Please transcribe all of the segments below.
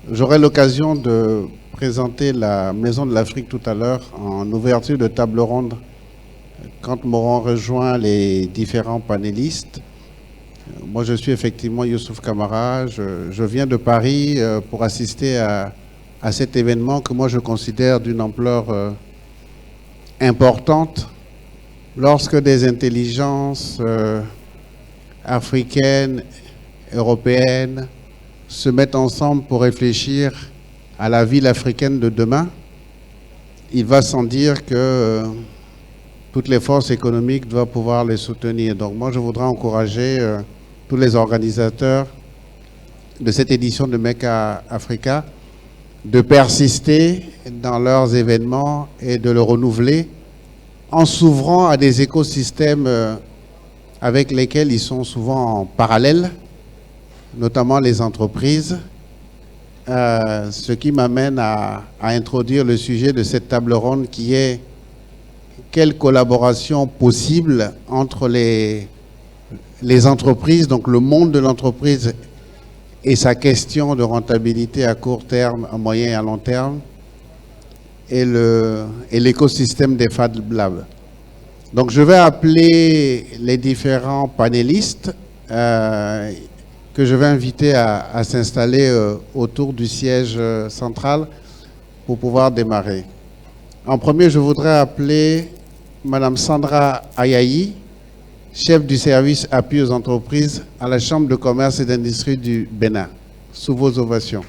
J'aurai l'occasion de présenter la Maison de l'Afrique tout à l'heure en ouverture de table ronde quand m'auront rejoint les différents panélistes. Moi, je suis effectivement Youssouf Kamara. Je viens de Paris pour assister à cet événement que moi je considère d'une ampleur importante lorsque des intelligences africaines, européennes se mettent ensemble pour réfléchir à la ville africaine de demain. Il va sans dire que toutes les forces économiques doivent pouvoir les soutenir. Donc moi, je voudrais encourager tous les organisateurs de cette édition de Mecca Africa de persister dans leurs événements et de le renouveler en s'ouvrant à des écosystèmes avec lesquels ils sont souvent en parallèle, notamment les entreprises, ce qui m'amène à introduire le sujet de cette table ronde qui est quelle collaboration possible entre les entreprises, donc le monde de l'entreprise et sa question de rentabilité à court terme, à moyen et à long terme, et l'écosystème des Fab Labs. Donc je vais appeler les différents panélistes que je vais inviter à s'installer autour du siège central pour pouvoir démarrer. En premier, je voudrais appeler Madame Sandra Ayayi, chef du service appui aux entreprises à la Chambre de commerce et d'industrie du Bénin. Sous vos ovations.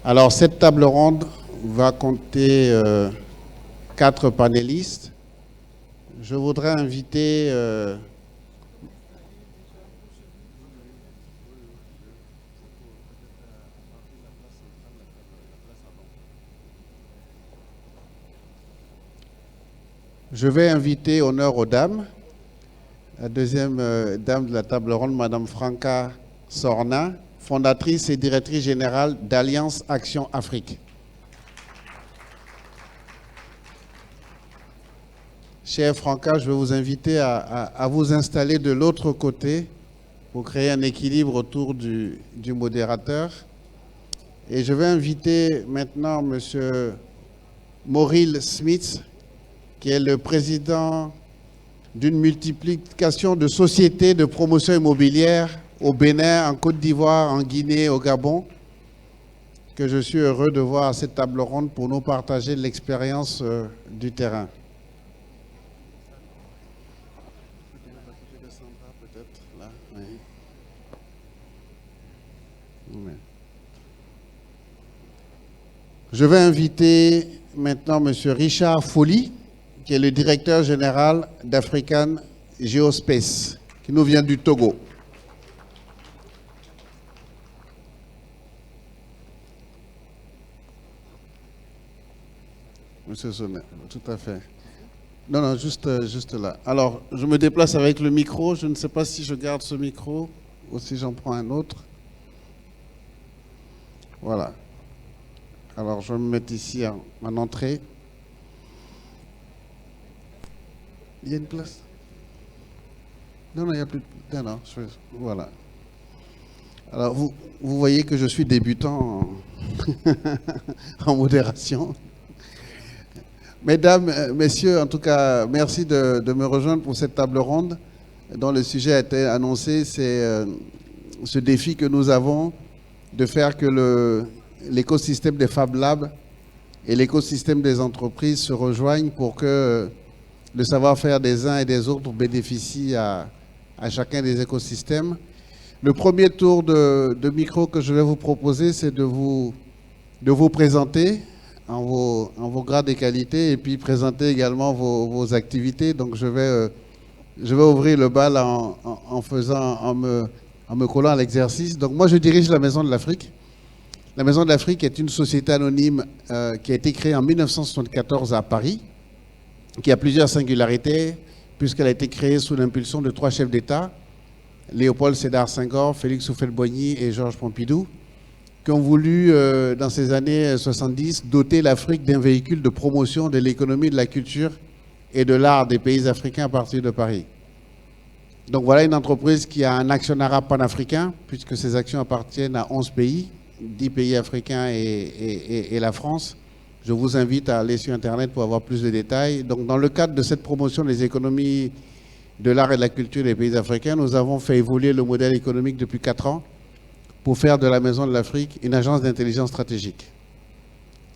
Alors, cette table ronde va compter 4 panélistes. Je voudrais inviter honneur aux dames, la deuxième dame de la table ronde, Madame Franca Sorna, fondatrice et directrice générale d'Alliance Action Afrique. Chère Franca, je vais vous inviter à vous installer de l'autre côté pour créer un équilibre autour du modérateur. Et je vais inviter maintenant M. Mauril Smith, qui est le président d'une multiplication de sociétés de promotion immobilière au Bénin, en Côte d'Ivoire, en Guinée, au Gabon, que je suis heureux de voir à cette table ronde pour nous partager l'expérience du terrain. Je vais inviter maintenant M. Richard Folly, qui est le directeur général d'African Geospace, qui nous vient du Togo. Monsieur Sonnet, tout à fait. Non, juste là. Alors, je me déplace avec le micro. Je ne sais pas si je garde ce micro ou si j'en prends un autre. Voilà. Alors, je vais me mettre ici en entrée. Il y a une place? Non, il n'y a plus de... Non, voilà. Alors, vous voyez que je suis débutant en modération. Mesdames, messieurs, en tout cas, merci de me rejoindre pour cette table ronde dont le sujet a été annoncé. C'est ce défi que nous avons de faire que l'écosystème des Fab Labs et l'écosystème des entreprises se rejoignent pour que le savoir-faire des uns et des autres bénéficie à chacun des écosystèmes. Le premier tour de micro que je vais vous proposer, c'est de vous présenter en vos grades et qualités et puis présenter également vos activités. Donc je vais ouvrir le bal en me collant à l'exercice. Donc moi je dirige la Maison de l'Afrique. La Maison de l'Afrique est une société anonyme qui a été créée en 1974 à Paris, qui a plusieurs singularités, puisqu'elle a été créée sous l'impulsion de 3 chefs d'État, Léopold Sédar Senghor, Félix Houphouët-Boigny et Georges Pompidou, qui ont voulu, dans ces années 70, doter l'Afrique d'un véhicule de promotion de l'économie, de la culture et de l'art des pays africains à partir de Paris. Donc voilà une entreprise qui a un actionnariat panafricain, puisque ses actions appartiennent à 11 pays, 10 pays africains et la France. Je vous invite à aller sur Internet pour avoir plus de détails. Donc dans le cadre de cette promotion des économies de l'art et de la culture des pays africains, nous avons fait évoluer le modèle économique depuis 4 ans pour faire de la Maison de l'Afrique une agence d'intelligence stratégique.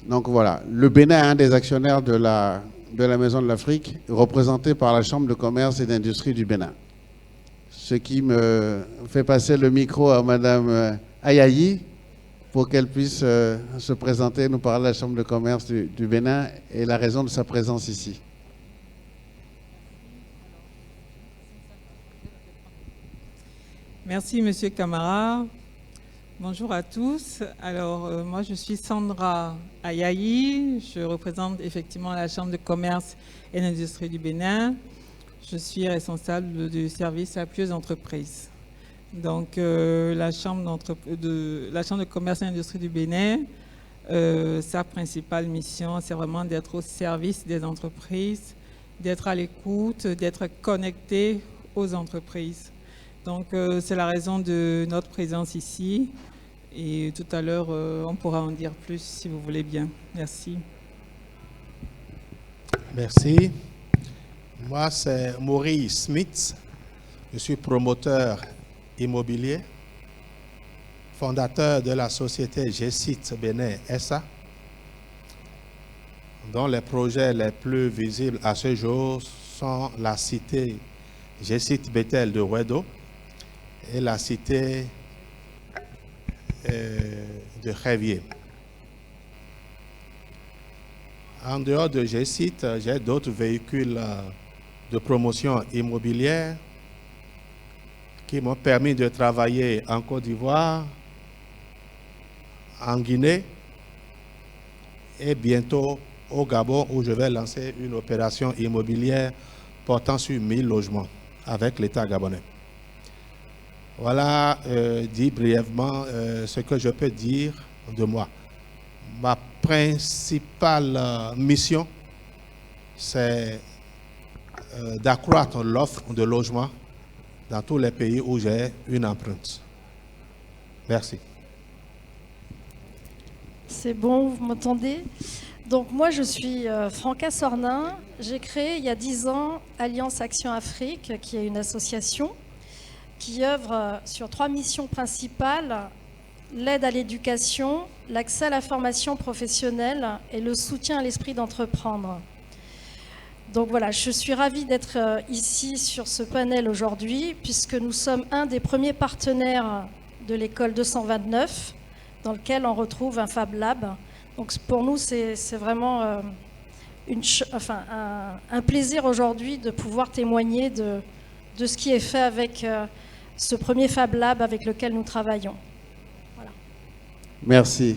Donc voilà, le Bénin est un des actionnaires de la Maison de l'Afrique, représenté par la Chambre de commerce et d'industrie du Bénin. Ce qui me fait passer le micro à Madame Ayayi pour qu'elle puisse se présenter, nous parler de la Chambre de commerce du Bénin et la raison de sa présence ici. Merci, Monsieur Camara. Bonjour à tous. Alors, moi, je suis Sandra Ayayi. Je représente effectivement la Chambre de commerce et d'industrie du Bénin. Je suis responsable du service appui aux entreprises. Donc, la Chambre de commerce et d'industrie du Bénin, sa principale mission, c'est vraiment d'être au service des entreprises, d'être à l'écoute, d'être connecté aux entreprises. Donc, c'est la raison de notre présence ici. Et tout à l'heure, on pourra en dire plus si vous voulez bien. Merci. Merci. Moi, c'est Maurice Smith. Je suis promoteur immobilier, fondateur de la société G-Site Bénin SA, dont les projets les plus visibles à ce jour sont la cité G-Site Bethel de Ouedo et la cité de Révier. En dehors de G-Site, j'ai d'autres véhicules de promotion immobilière qui m'ont permis de travailler en Côte d'Ivoire, en Guinée et bientôt au Gabon où je vais lancer une opération immobilière portant sur 1000 logements avec l'État gabonais. Voilà, dit brièvement, ce que je peux dire de moi. Ma principale mission, c'est d'accroître l'offre de logements dans tous les pays où j'ai une empreinte. Merci. C'est bon, vous m'entendez? Donc moi, je suis Franca Sornin. J'ai créé il y a 10 ans Alliance Action Afrique, qui est une association qui œuvre sur 3 missions principales: l'aide à l'éducation, l'accès à la formation professionnelle et le soutien à l'esprit d'entreprendre. Donc voilà, je suis ravie d'être ici sur ce panel aujourd'hui, puisque nous sommes un des premiers partenaires de l'école 229, dans lequel on retrouve un Fab Lab. Donc pour nous, c'est vraiment un plaisir aujourd'hui de pouvoir témoigner de ce qui est fait avec ce premier Fab Lab avec lequel nous travaillons. Voilà. Merci.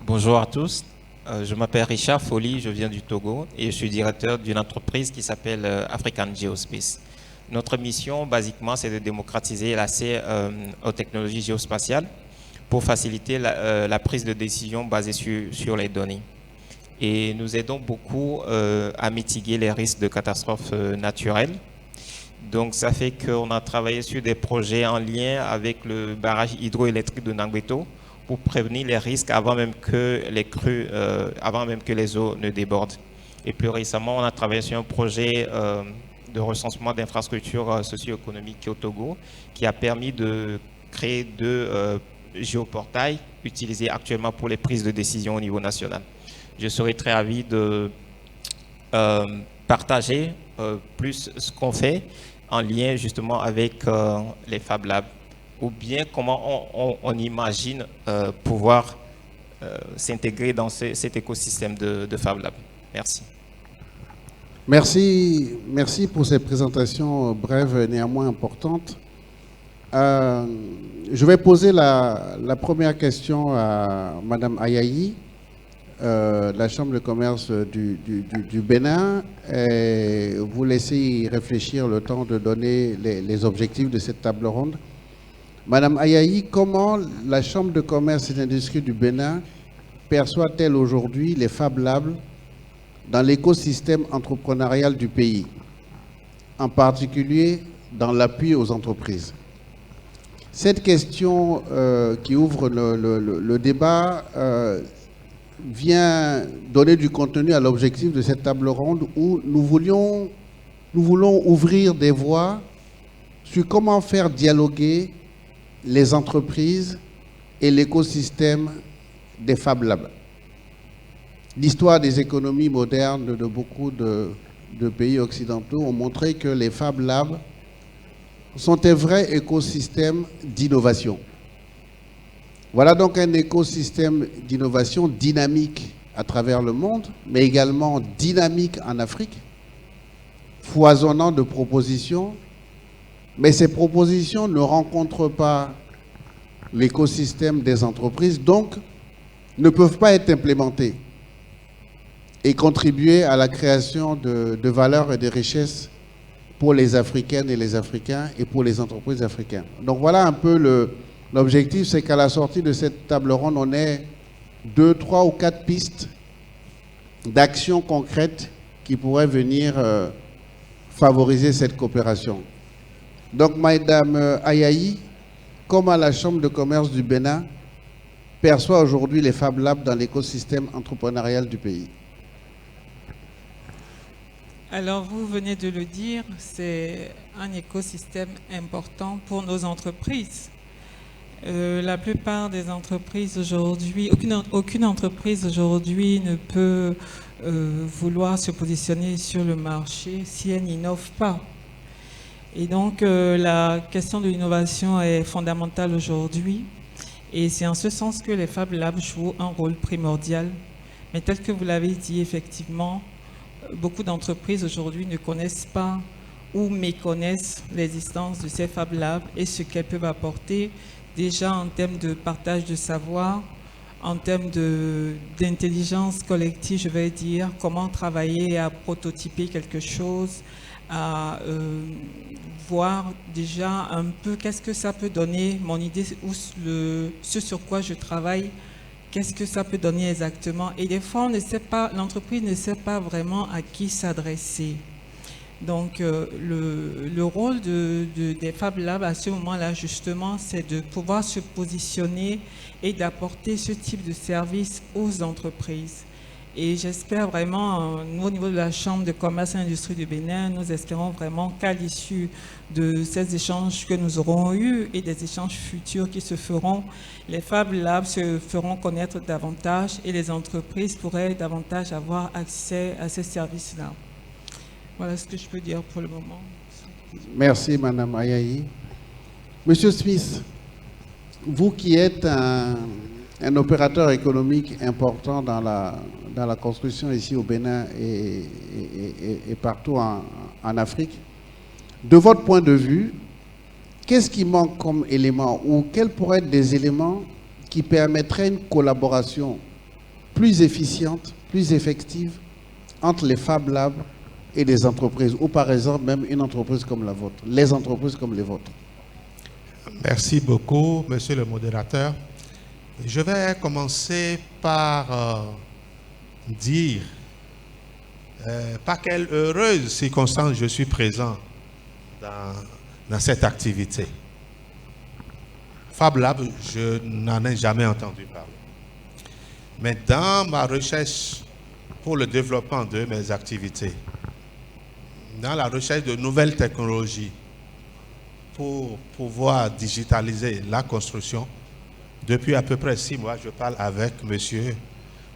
Bonjour à tous. Je m'appelle Richard Folly, je viens du Togo et je suis directeur d'une entreprise qui s'appelle African Geospace. Notre mission, basiquement, c'est de démocratiser l'accès aux technologies géospatiales pour faciliter la prise de décision basée sur les données. Et nous aidons beaucoup à mitiguer les risques de catastrophes naturelles. Donc, ça fait qu'on a travaillé sur des projets en lien avec le barrage hydroélectrique de Nangbeto pour prévenir les risques avant même que les crues, avant même que les eaux ne débordent. Et plus récemment, on a travaillé sur un projet de recensement d'infrastructures socio-économiques au Togo qui a permis de créer 2 géoportails utilisés actuellement pour les prises de décision au niveau national. Je serais très ravi de partager plus ce qu'on fait en lien justement avec les Fab Labs, ou bien comment on imagine pouvoir s'intégrer dans cet écosystème de Fab Lab. Merci. Merci pour ces présentations brèves néanmoins importantes. Je vais poser la première question à Madame Ayayi, la Chambre de commerce du Bénin. Et vous laissez y réfléchir le temps de donner les objectifs de cette table ronde. Madame Ayayi, comment la Chambre de commerce et d'industrie du Bénin perçoit-elle aujourd'hui les Fab Labs dans l'écosystème entrepreneurial du pays, en particulier dans l'appui aux entreprises. Cette question qui ouvre le débat vient donner du contenu à l'objectif de cette table ronde où nous voulons ouvrir des voies sur comment faire dialoguer les entreprises et l'écosystème des Fab Labs. L'histoire des économies modernes de beaucoup de pays occidentaux ont montré que les Fab Labs sont un vrai écosystème d'innovation. Voilà donc un écosystème d'innovation dynamique à travers le monde, mais également dynamique en Afrique, foisonnant de propositions, mais ces propositions ne rencontrent pas l'écosystème des entreprises, donc ne peuvent pas être implémentées et contribuer à la création de valeur et de richesses pour les Africaines et les Africains et pour les entreprises africaines. Donc voilà un peu l'objectif, c'est qu'à la sortie de cette table ronde, on ait 2, 3 ou 4 pistes d'actions concrètes qui pourraient venir favoriser cette coopération. Donc, Madame Ayayi, comment la Chambre de commerce du Bénin perçoit aujourd'hui les Fab Labs dans l'écosystème entrepreneurial du pays? Alors, vous venez de le dire, c'est un écosystème important pour nos entreprises. La plupart des entreprises aujourd'hui, aucune entreprise aujourd'hui ne peut vouloir se positionner sur le marché si elle n'innove pas. Et donc, la question de l'innovation est fondamentale aujourd'hui. Et c'est en ce sens que les Fab Labs jouent un rôle primordial. Mais tel que vous l'avez dit, effectivement, beaucoup d'entreprises aujourd'hui ne connaissent pas ou méconnaissent l'existence de ces Fab Labs et ce qu'elles peuvent apporter déjà en termes de partage de savoir, en termes d'intelligence collective, je vais dire, comment travailler à prototyper quelque chose, à voir déjà un peu qu'est-ce que ça peut donner, mon idée ou ce sur quoi je travaille, qu'est-ce que ça peut donner exactement. Et des fois, l'entreprise ne sait pas vraiment à qui s'adresser. Donc, le rôle des Fab Labs à ce moment-là, justement, c'est de pouvoir se positionner et d'apporter ce type de service aux entreprises. Et j'espère vraiment, nous, au niveau de la Chambre de commerce et d'industrie du Bénin, nous espérons vraiment qu'à l'issue de ces échanges que nous aurons eus et des échanges futurs qui se feront, les Fab Labs se feront connaître davantage et les entreprises pourraient davantage avoir accès à ces services-là. Voilà ce que je peux dire pour le moment. Merci, Madame Ayayi. Monsieur Smith, vous qui êtes un opérateur économique important dans la construction ici au Bénin et partout en Afrique, de votre point de vue, qu'est-ce qui manque comme élément ou quels pourraient être des éléments qui permettraient une collaboration plus efficiente, plus effective entre les Fab Labs et des entreprises, ou par exemple même une entreprise comme la vôtre, les entreprises comme les vôtres? Merci beaucoup, monsieur le modérateur. Je vais commencer par dire par quelle heureuse circonstance je suis présent dans cette activité. Fab Lab, je n'en ai jamais entendu parler. Mais dans ma recherche pour le développement de mes activités, dans la recherche de nouvelles technologies pour pouvoir digitaliser la construction, depuis à peu près 6 mois, je parle avec M.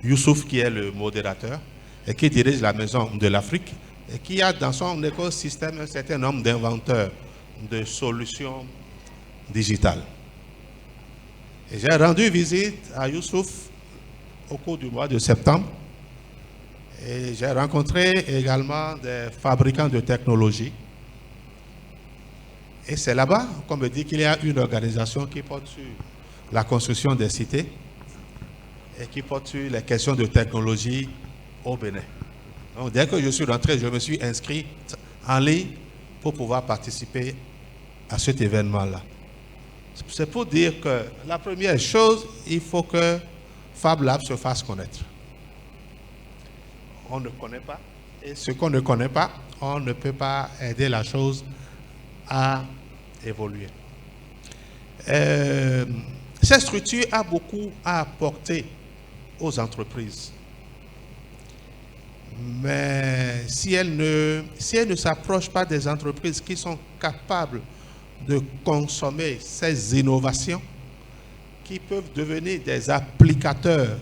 Youssouf, qui est le modérateur et qui dirige la Maison de l'Afrique et qui a dans son écosystème un certain nombre d'inventeurs de solutions digitales. Et j'ai rendu visite à Youssouf au cours du mois de septembre et j'ai rencontré également des fabricants de technologies. Et c'est là-bas qu'on me dit qu'il y a une organisation qui porte sur la construction des cités et qui porte sur les questions de technologie au Bénin. Donc, dès que je suis rentré, je me suis inscrit en ligne pour pouvoir participer à cet événement-là. C'est pour dire que la première chose, il faut que Fab Lab se fasse connaître. on ne connaît pas. Et ce qu'on ne connaît pas, on ne peut pas aider la chose à évoluer. Cette structure a beaucoup à apporter aux entreprises. Mais si elle ne s'approche pas des entreprises qui sont capables de consommer ces innovations, qui peuvent devenir des applicateurs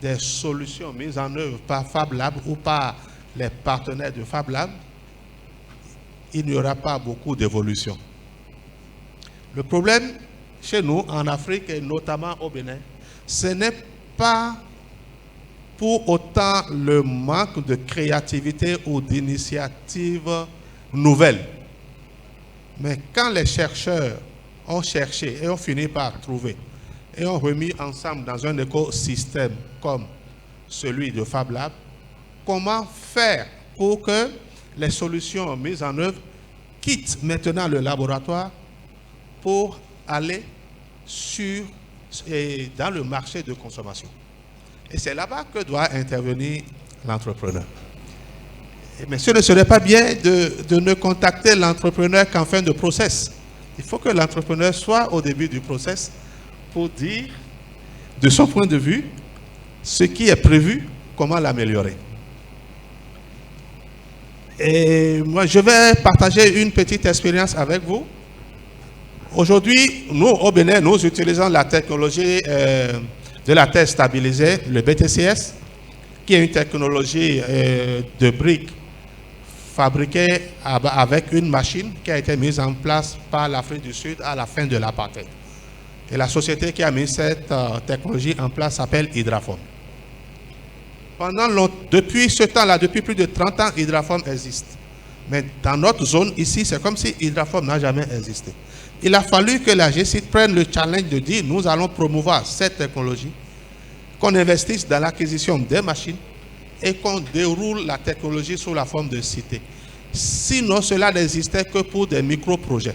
des solutions mises en œuvre par Fab Lab ou par les partenaires de Fab Lab, il n'y aura pas beaucoup d'évolution. Le problème chez nous, en Afrique et notamment au Bénin, ce n'est pas pour autant le manque de créativité ou d'initiatives nouvelles. Mais quand les chercheurs ont cherché et ont fini par trouver et ont remis ensemble dans un écosystème comme celui de Fab Lab, comment faire pour que les solutions mises en œuvre quittent maintenant le laboratoire pour aller dans le marché de consommation. Et c'est là-bas que doit intervenir l'entrepreneur. Mais ce ne serait pas bien de ne contacter l'entrepreneur qu'en fin de process. Il faut que l'entrepreneur soit au début du process pour dire, de son point de vue, ce qui est prévu, comment l'améliorer. Et moi, je vais partager une petite expérience avec vous. Aujourd'hui, nous, au Bénin, nous utilisons la technologie de la terre stabilisée, le BTCS, qui est une technologie de briques fabriquée avec une machine qui a été mise en place par l'Afrique du Sud à la fin de l'apartheid. Et la société qui a mis cette technologie en place s'appelle Hydraform. Depuis ce temps-là, depuis plus de 30 ans, Hydraform existe. Mais dans notre zone, ici, c'est comme si Hydraform n'a jamais existé. Il a fallu que la GCIT prenne le challenge de dire nous allons promouvoir cette technologie, qu'on investisse dans l'acquisition des machines et qu'on déroule la technologie sous la forme de cité. Sinon, cela n'existait que pour des micro-projets.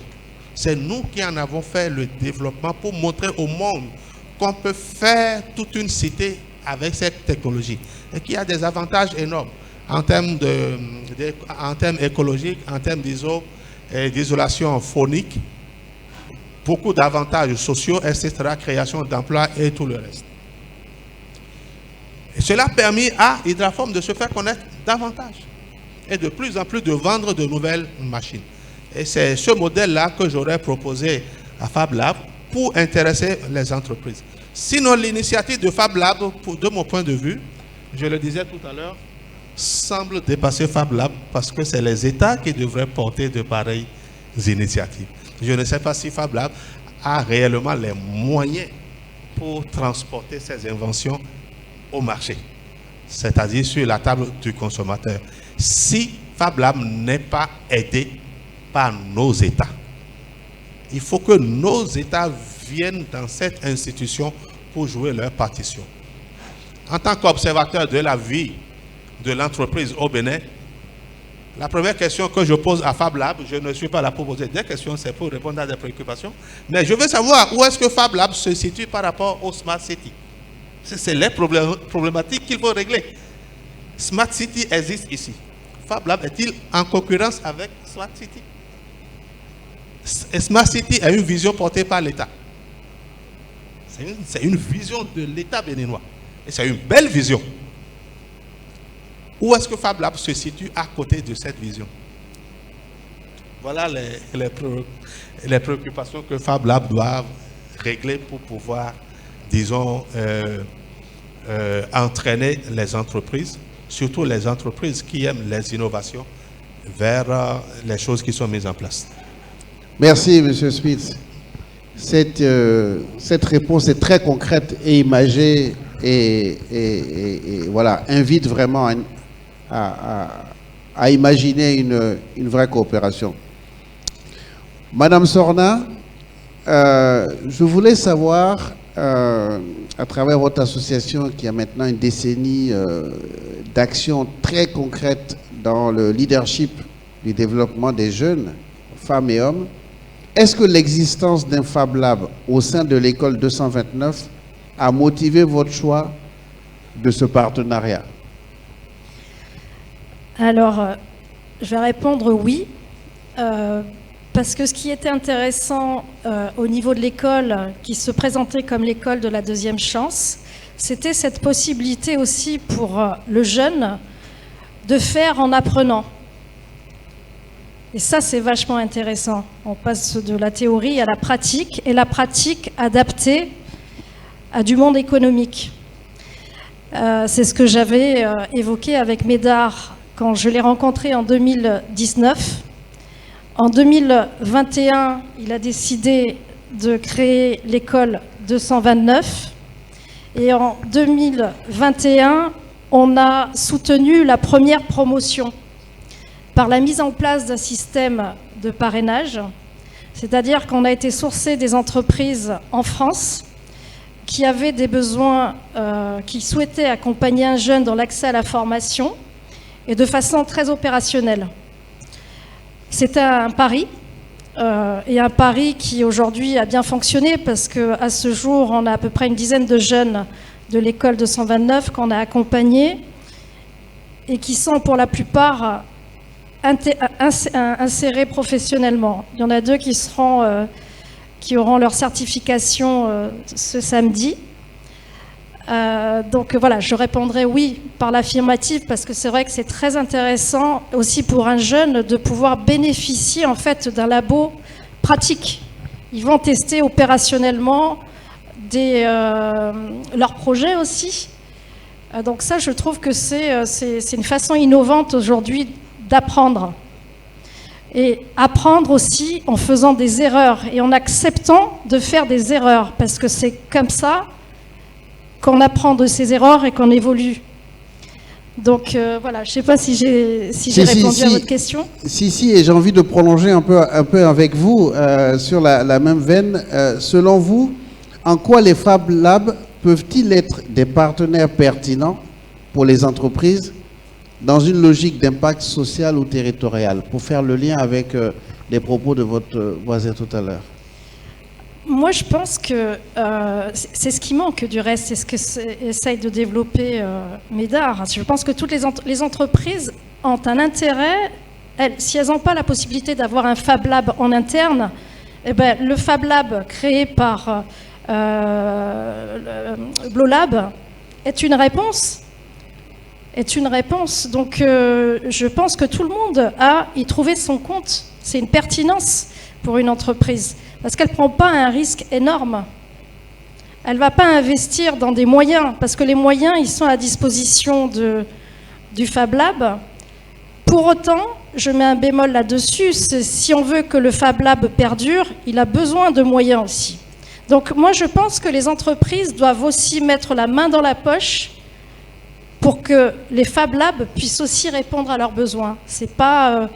C'est nous qui en avons fait le développement pour montrer au monde qu'on peut faire toute une cité avec cette technologie et qu'il y a des avantages énormes en termes écologiques, en termes d'isolation phonique, beaucoup d'avantages sociaux, etc., création d'emplois et tout le reste. Et cela a permis à Hydraform de se faire connaître davantage et de plus en plus de vendre de nouvelles machines. Et c'est ce modèle-là que j'aurais proposé à Fab Lab pour intéresser les entreprises. Sinon, l'initiative de Fab Lab, de mon point de vue, je le disais tout à l'heure, semble dépasser Fab Lab parce que c'est les États qui devraient porter de pareilles initiatives. Je ne sais pas si Fab Lab a réellement les moyens pour transporter ces inventions au marché, c'est-à-dire sur la table du consommateur, si Fab Lab n'est pas aidé par nos États. Il faut que nos États viennent dans cette institution pour jouer leur partition. En tant qu'observateur de la vie de l'entreprise au Bénin, la première question que je pose à Fab Lab, je ne suis pas là pour poser des questions, c'est pour répondre à des préoccupations, mais je veux savoir où est-ce que Fab Lab se situe par rapport au Smart City. C'est les problématiques qu'il faut régler. Smart City existe ici. Fab Lab est-il en concurrence avec Smart City? Smart City a une vision portée par l'État. C'est une vision de l'État béninois. Et c'est une belle vision. Où est-ce que Fab Lab se situe à côté de cette vision? Voilà les préoccupations que Fab Lab doit régler pour pouvoir, disons, entraîner les entreprises, surtout les entreprises qui aiment les innovations, vers les choses qui sont mises en place. Merci, M. Smith. Cette réponse est très concrète et imagée et voilà, invite vraiment à imaginer une vraie coopération. Madame Sorna, je voulais savoir, à travers votre association qui a maintenant une décennie d'actions très concrètes dans le leadership du développement des jeunes, femmes et hommes, est-ce que l'existence d'un Fab Lab au sein de l'école 229 a motivé votre choix de ce partenariat? Alors, je vais répondre oui, parce que ce qui était intéressant au niveau de l'école, qui se présentait comme l'école de la deuxième chance, c'était cette possibilité aussi pour le jeune de faire en apprenant. Et ça, c'est vachement intéressant. On passe de la théorie à la pratique, et la pratique adaptée à du monde économique. C'est ce que j'avais évoqué avec Médard quand je l'ai rencontré en 2019. En 2021, il a décidé de créer l'école 229. Et en 2021, on a soutenu la première promotion par la mise en place d'un système de parrainage, c'est-à-dire qu'on a été sourcé des entreprises en France qui avaient des besoins, qui souhaitaient accompagner un jeune dans l'accès à la formation et de façon très opérationnelle. C'était un pari, et un pari qui aujourd'hui a bien fonctionné parce qu'à ce jour, on a à peu près une dizaine de jeunes de l'école 229 qu'on a accompagnés et qui sont pour la plupart insérés professionnellement. Il y en a 2 qui auront leur certification ce samedi. Donc voilà, je répondrai oui par l'affirmative parce que c'est vrai que c'est très intéressant aussi pour un jeune de pouvoir bénéficier en fait d'un labo pratique. Ils vont tester opérationnellement leurs projets aussi. Donc ça, je trouve que c'est une façon innovante aujourd'hui d'apprendre. Et apprendre aussi en faisant des erreurs et en acceptant de faire des erreurs parce que c'est comme ça qu'on apprend de ses erreurs et qu'on évolue. Donc voilà, je ne sais pas si j'ai répondu à votre question. Si, et j'ai envie de prolonger un peu avec vous sur la même veine. Selon vous, en quoi les Fab Labs peuvent-ils être des partenaires pertinents pour les entreprises dans une logique d'impact social ou territorial, pour faire le lien avec les propos de votre voisin tout à l'heure? Moi, je pense que c'est ce qui manque du reste, c'est ce que essaye de développer Médard. Je pense que toutes les entreprises ont un intérêt, si elles n'ont pas la possibilité d'avoir un Fab Lab en interne, eh ben, le Fab Lab créé par Blolab est une réponse. Donc, je pense que tout le monde a y trouvé son compte. C'est une pertinence pour une entreprise. Parce qu'elle ne prend pas un risque énorme. Elle ne va pas investir dans des moyens, parce que les moyens, ils sont à disposition du Fab Lab. Pour autant, je mets un bémol là-dessus, si on veut que le Fab Lab perdure, il a besoin de moyens aussi. Donc moi, je pense que les entreprises doivent aussi mettre la main dans la poche pour que les Fab Labs puissent aussi répondre à leurs besoins. Ce n'est pas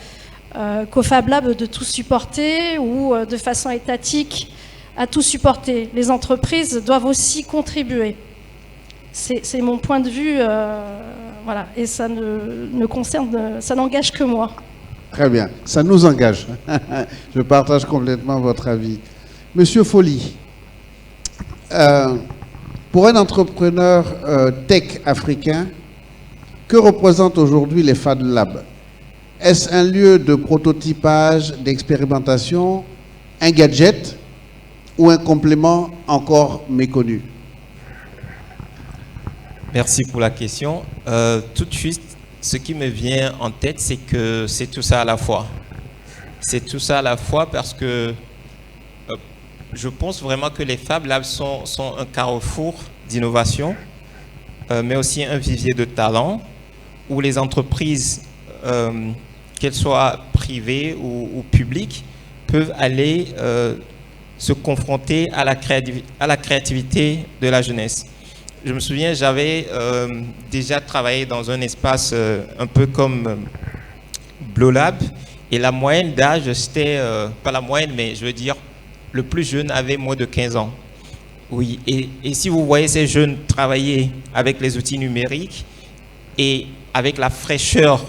qu'au Fab Lab de tout supporter ou de façon étatique à tout supporter. Les entreprises doivent aussi contribuer. C'est mon point de vue, voilà, et ça ça n'engage que moi. Très bien, ça nous engage. Je partage complètement votre avis. Monsieur Folly, pour un entrepreneur tech africain, que représentent aujourd'hui les Fab Labs? Est-ce un lieu de prototypage, d'expérimentation, un gadget ou un complément encore méconnu? Merci pour la question. Tout de suite, ce qui me vient en tête, c'est que c'est tout ça à la fois. C'est tout ça à la fois parce que je pense vraiment que les Fab Labs sont un carrefour d'innovation, mais aussi un vivier de talent où les entreprises, qu'elles soient privées ou publiques, peuvent aller se confronter à la créativité de la jeunesse. Je me souviens, j'avais déjà travaillé dans un espace un peu comme Blolab, et la moyenne d'âge, c'était, pas la moyenne, mais je veux dire, le plus jeune avait moins de 15 ans. Oui, et si vous voyez ces jeunes travailler avec les outils numériques et avec la fraîcheur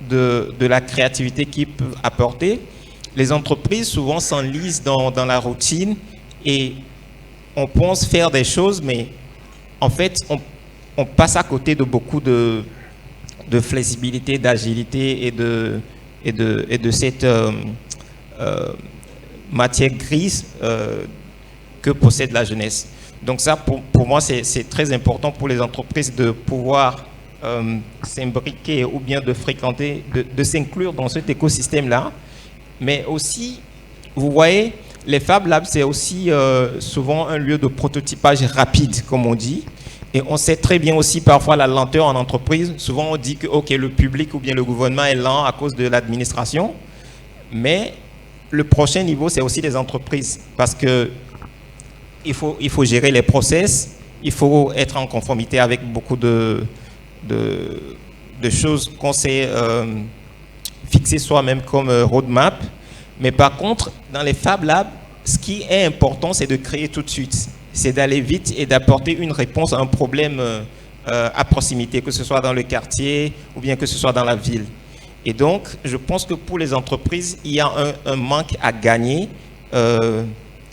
de la créativité qu'ils peuvent apporter, les entreprises souvent s'enlisent dans la routine et on pense faire des choses, mais en fait, on passe à côté de beaucoup de de flexibilité, d'agilité et de cette matière grise que possède la jeunesse. Donc ça, pour moi, c'est très important pour les entreprises de pouvoir s'imbriquer ou bien de fréquenter, de s'inclure dans cet écosystème-là. Mais aussi, vous voyez, les Fab Labs, c'est aussi souvent un lieu de prototypage rapide, comme on dit. Et on sait très bien aussi parfois la lenteur en entreprise. Souvent, on dit que le public ou bien le gouvernement est lent à cause de l'administration. Mais le prochain niveau, c'est aussi les entreprises. Parce que il faut gérer les process, il faut être en conformité avec beaucoup de choses qu'on s'est fixées soi-même comme roadmap. Mais par contre, dans les Fab Labs, ce qui est important, c'est de créer tout de suite. C'est d'aller vite et d'apporter une réponse à un problème à proximité, que ce soit dans le quartier ou bien que ce soit dans la ville. Et donc, je pense que pour les entreprises, il y a un manque à gagner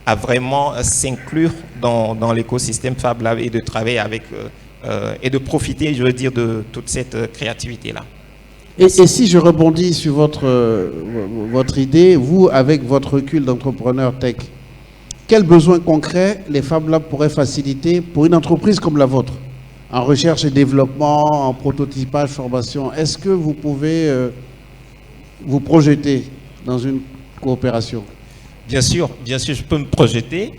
à vraiment s'inclure dans l'écosystème Fab Lab et de travailler avec et de profiter, je veux dire, de toute cette créativité-là. Et si je rebondis sur votre idée, vous, avec votre recul d'entrepreneur tech, quels besoins concrets les Fab Labs pourraient faciliter pour une entreprise comme la vôtre, en recherche et développement, en prototypage, formation? Est-ce que vous pouvez vous projeter dans une coopération? Bien sûr, je peux me projeter.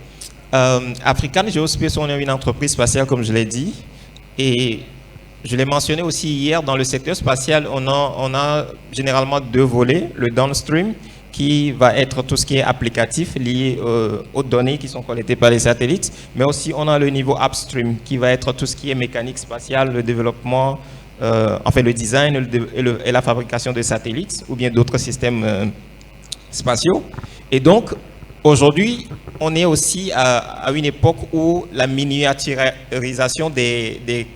African Geospace, on est une entreprise spatiale, comme je l'ai dit, et je l'ai mentionné aussi hier, dans le secteur spatial, on a généralement deux volets, le downstream, qui va être tout ce qui est applicatif lié aux données qui sont collectées par les satellites, mais aussi on a le niveau upstream, qui va être tout ce qui est mécanique spatiale, le développement, le design et la fabrication de satellites, ou bien d'autres systèmes spatiaux. Et donc, aujourd'hui, on est aussi à une époque où la miniaturisation des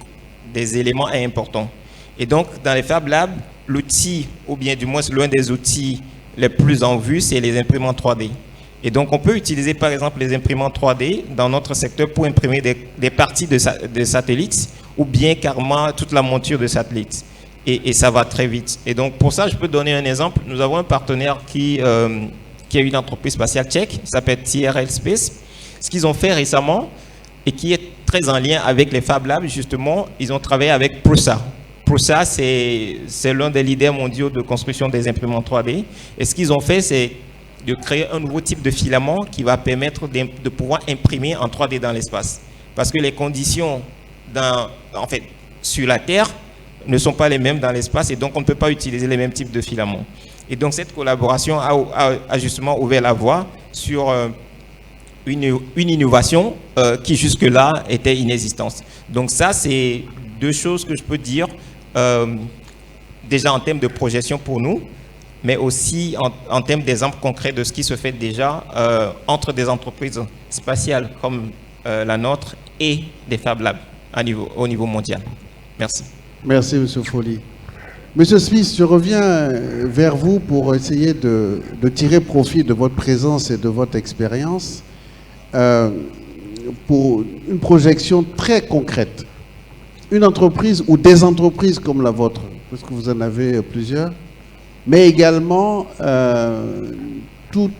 éléments est important. Et donc, dans les Fab Labs, l'outil, ou bien du moins l'un des outils les plus en vue, c'est les imprimantes 3D. Et donc, on peut utiliser, par exemple, les imprimantes 3D dans notre secteur pour imprimer des parties de satellites ou bien carrément toute la monture de satellites. Et ça va très vite. Et donc, pour ça, je peux donner un exemple. Nous avons un partenaire qui est une entreprise spatiale tchèque, qui s'appelle TRL Space. Ce qu'ils ont fait récemment, et qui est très en lien avec les Fab Labs, justement, ils ont travaillé avec Prusa. Prusa, c'est l'un des leaders mondiaux de construction des imprimantes 3D. Et ce qu'ils ont fait, c'est de créer un nouveau type de filament qui va permettre de pouvoir imprimer en 3D dans l'espace. Parce que les conditions sur la Terre ne sont pas les mêmes dans l'espace et donc on ne peut pas utiliser les mêmes types de filaments. Et donc cette collaboration a justement ouvert la voie sur une innovation qui jusque-là était inexistante. Donc ça, c'est deux choses que je peux dire déjà en termes de projection pour nous, mais aussi en termes d'exemples concrets de ce qui se fait déjà entre des entreprises spatiales comme la nôtre et des Fab Labs au niveau mondial. Merci. Merci, M. Foley. Monsieur Smith, je reviens vers vous pour essayer de tirer profit de votre présence et de votre expérience pour une projection très concrète. Une entreprise ou des entreprises comme la vôtre, parce que vous en avez plusieurs, mais également tout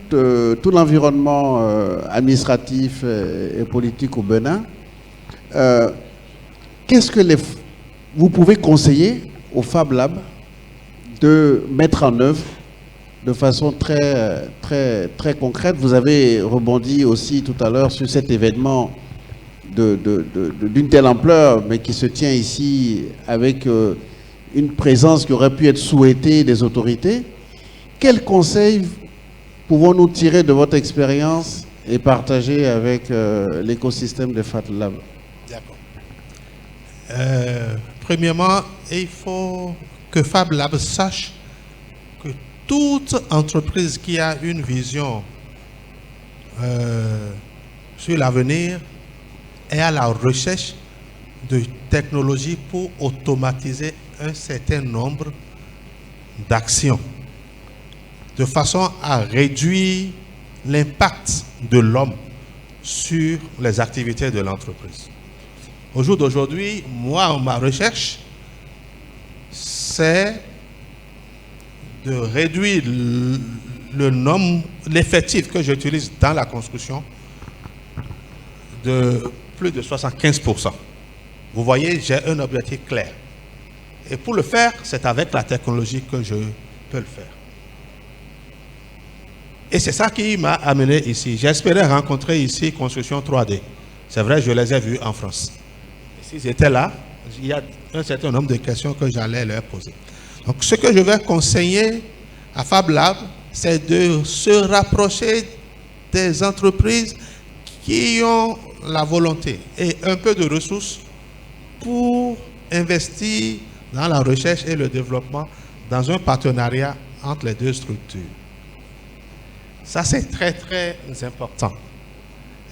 l'environnement administratif et politique au Bénin. Qu'est-ce que vous pouvez conseiller au Fab Lab de mettre en œuvre de façon très, très, très concrète? Vous avez rebondi aussi tout à l'heure sur cet événement d'une telle ampleur, mais qui se tient ici avec une présence qui aurait pu être souhaitée des autorités. Quels conseils pouvons-nous tirer de votre expérience et partager avec l'écosystème des Fab Labs? D'accord. Premièrement, il faut que Fab Labs sache que toute entreprise qui a une vision sur l'avenir est à la recherche de technologies pour automatiser un certain nombre d'actions, de façon à réduire l'impact de l'homme sur les activités de l'entreprise. Au jour d'aujourd'hui, moi, ma recherche, c'est de réduire l'effectif que j'utilise dans la construction de plus de 75%. Vous voyez, j'ai un objectif clair. Et pour le faire, c'est avec la technologie que je peux le faire. Et c'est ça qui m'a amené ici. J'espérais rencontrer ici Construction 3D. C'est vrai, je les ai vus en France. Et s'ils étaient là, il y a un certain nombre de questions que j'allais leur poser. Donc, ce que je vais conseiller à Fab Lab, c'est de se rapprocher des entreprises qui ont la volonté et un peu de ressources pour investir dans la recherche et le développement dans un partenariat entre les deux structures. Ça, c'est très, très important.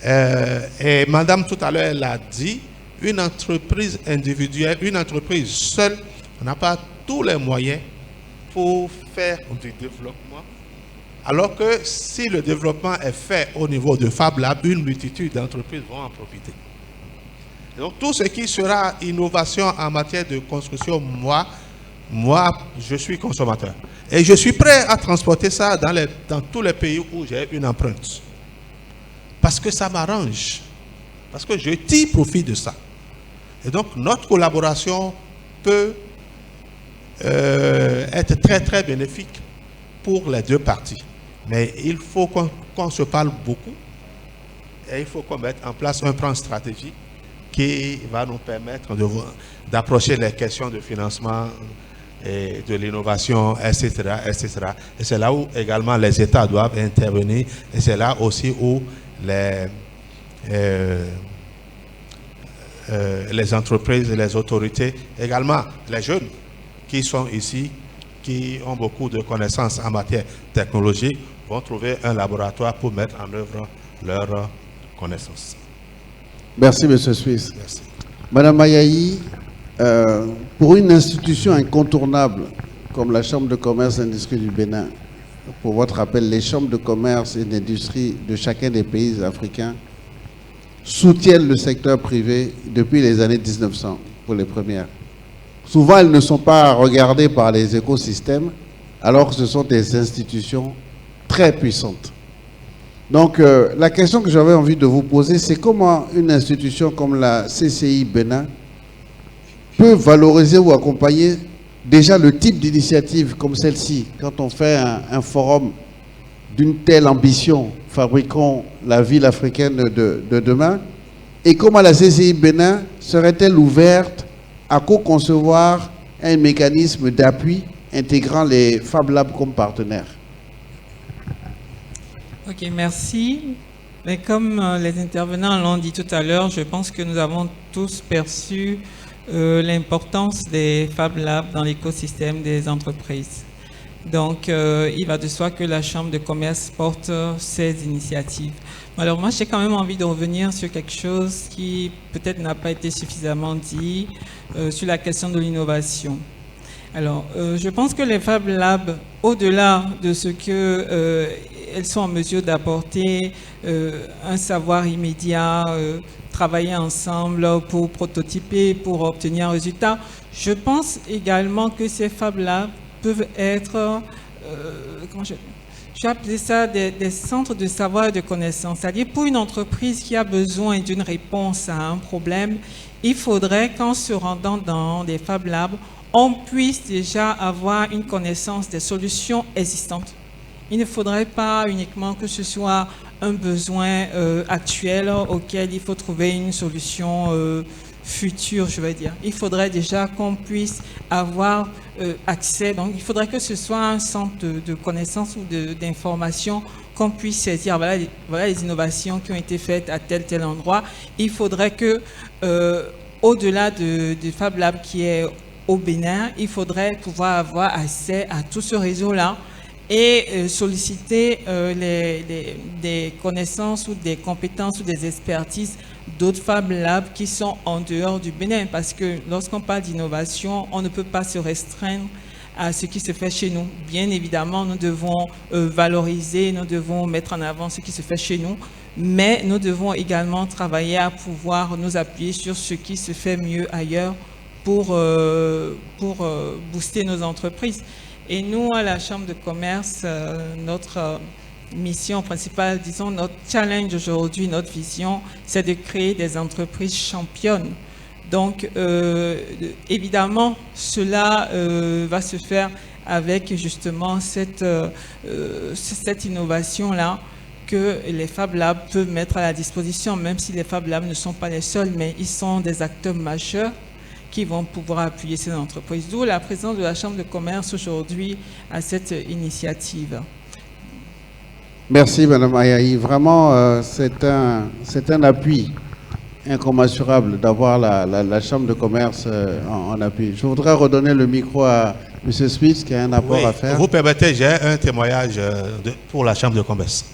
Et madame, tout à l'heure, elle a dit, une entreprise individuelle, une entreprise seule, on n'a pas tous les moyens pour faire du développement. Alors que si le développement est fait au niveau de Fab Lab, une multitude d'entreprises vont en profiter. Donc tout ce qui sera innovation en matière de construction, moi, je suis consommateur. Et je suis prêt à transporter ça dans tous les pays où j'ai une empreinte. Parce que ça m'arrange. Parce que je tire profit de ça. Et donc notre collaboration peut être très très bénéfique pour les deux parties. Mais il faut qu'on se parle beaucoup et il faut qu'on mette en place un plan stratégique qui va nous permettre d'approcher les questions de financement et de l'innovation, etc., etc. Et c'est là où également les États doivent intervenir et c'est là aussi où les entreprises et les autorités, également les jeunes qui sont ici, qui ont beaucoup de connaissances en matière technologique, vont trouver un laboratoire pour mettre en œuvre leurs connaissances. Merci, M. Suisse. Merci. Madame Ayayi, pour une institution incontournable comme la Chambre de commerce et d'industrie du Bénin, pour votre rappel, les chambres de commerce et d'industrie de chacun des pays africains soutiennent le secteur privé depuis les années 1900, pour les premières. Souvent, elles ne sont pas regardées par les écosystèmes, alors que ce sont des institutions très puissantes. Donc, la question que j'avais envie de vous poser, c'est comment une institution comme la CCI Bénin peut valoriser ou accompagner déjà le type d'initiative comme celle-ci, quand on fait un forum d'une telle ambition, fabriquons la ville africaine de demain, et comment la CCI Bénin serait-elle ouverte à co-concevoir un mécanisme d'appui intégrant les Fab Labs comme partenaires? Ok, merci. Mais comme les intervenants l'ont dit tout à l'heure, je pense que nous avons tous perçu l'importance des Fab Labs dans l'écosystème des entreprises. Donc, il va de soi que la Chambre de commerce porte ces initiatives. Alors, moi, j'ai quand même envie de revenir sur quelque chose qui peut-être n'a pas été suffisamment dit, sur la question de l'innovation. Alors, je pense que les Fab Labs, au-delà de ce que elles sont en mesure d'apporter, un savoir immédiat, travailler ensemble pour prototyper, pour obtenir un résultat, je pense également que ces Fab Labs peuvent être, comment je vais appeler ça, des centres de savoir et de connaissances. C'est-à-dire, pour une entreprise qui a besoin d'une réponse à un problème, il faudrait qu'en se rendant dans des Fab Labs, on puisse déjà avoir une connaissance des solutions existantes. Il ne faudrait pas uniquement que ce soit un besoin actuel auquel il faut trouver une solution future, je vais dire. Il faudrait déjà qu'on puisse avoir accès. Donc, il faudrait que ce soit un centre de connaissances ou d'informations qu'on puisse saisir. Voilà les innovations qui ont été faites à tel endroit. Il faudrait que, au-delà du Fab Lab qui est au Bénin, il faudrait pouvoir avoir accès à tout ce réseau-là et solliciter des connaissances ou des compétences ou des expertises d'autres Fab Labs qui sont en dehors du Bénin. Parce que lorsqu'on parle d'innovation, on ne peut pas se restreindre à ce qui se fait chez nous. Bien évidemment, nous devons valoriser, nous devons mettre en avant ce qui se fait chez nous, mais nous devons également travailler à pouvoir nous appuyer sur ce qui se fait mieux ailleurs pour booster nos entreprises. Et nous, à la Chambre de commerce, notre mission principale, disons, notre challenge aujourd'hui, notre vision, c'est de créer des entreprises championnes. Donc, évidemment, cela va se faire avec justement cette innovation-là que les Fab Labs peuvent mettre à la disposition, même si les Fab Labs ne sont pas les seuls, mais ils sont des acteurs majeurs qui vont pouvoir appuyer ces entreprises. D'où la présence de la Chambre de commerce aujourd'hui à cette initiative. Merci, Madame Ayayi. Vraiment, c'est un appui incommensurable d'avoir la Chambre de commerce en appui. Je voudrais redonner le micro à M. Smith qui a un apport à faire. Vous permettez, j'ai un témoignage pour la Chambre de commerce.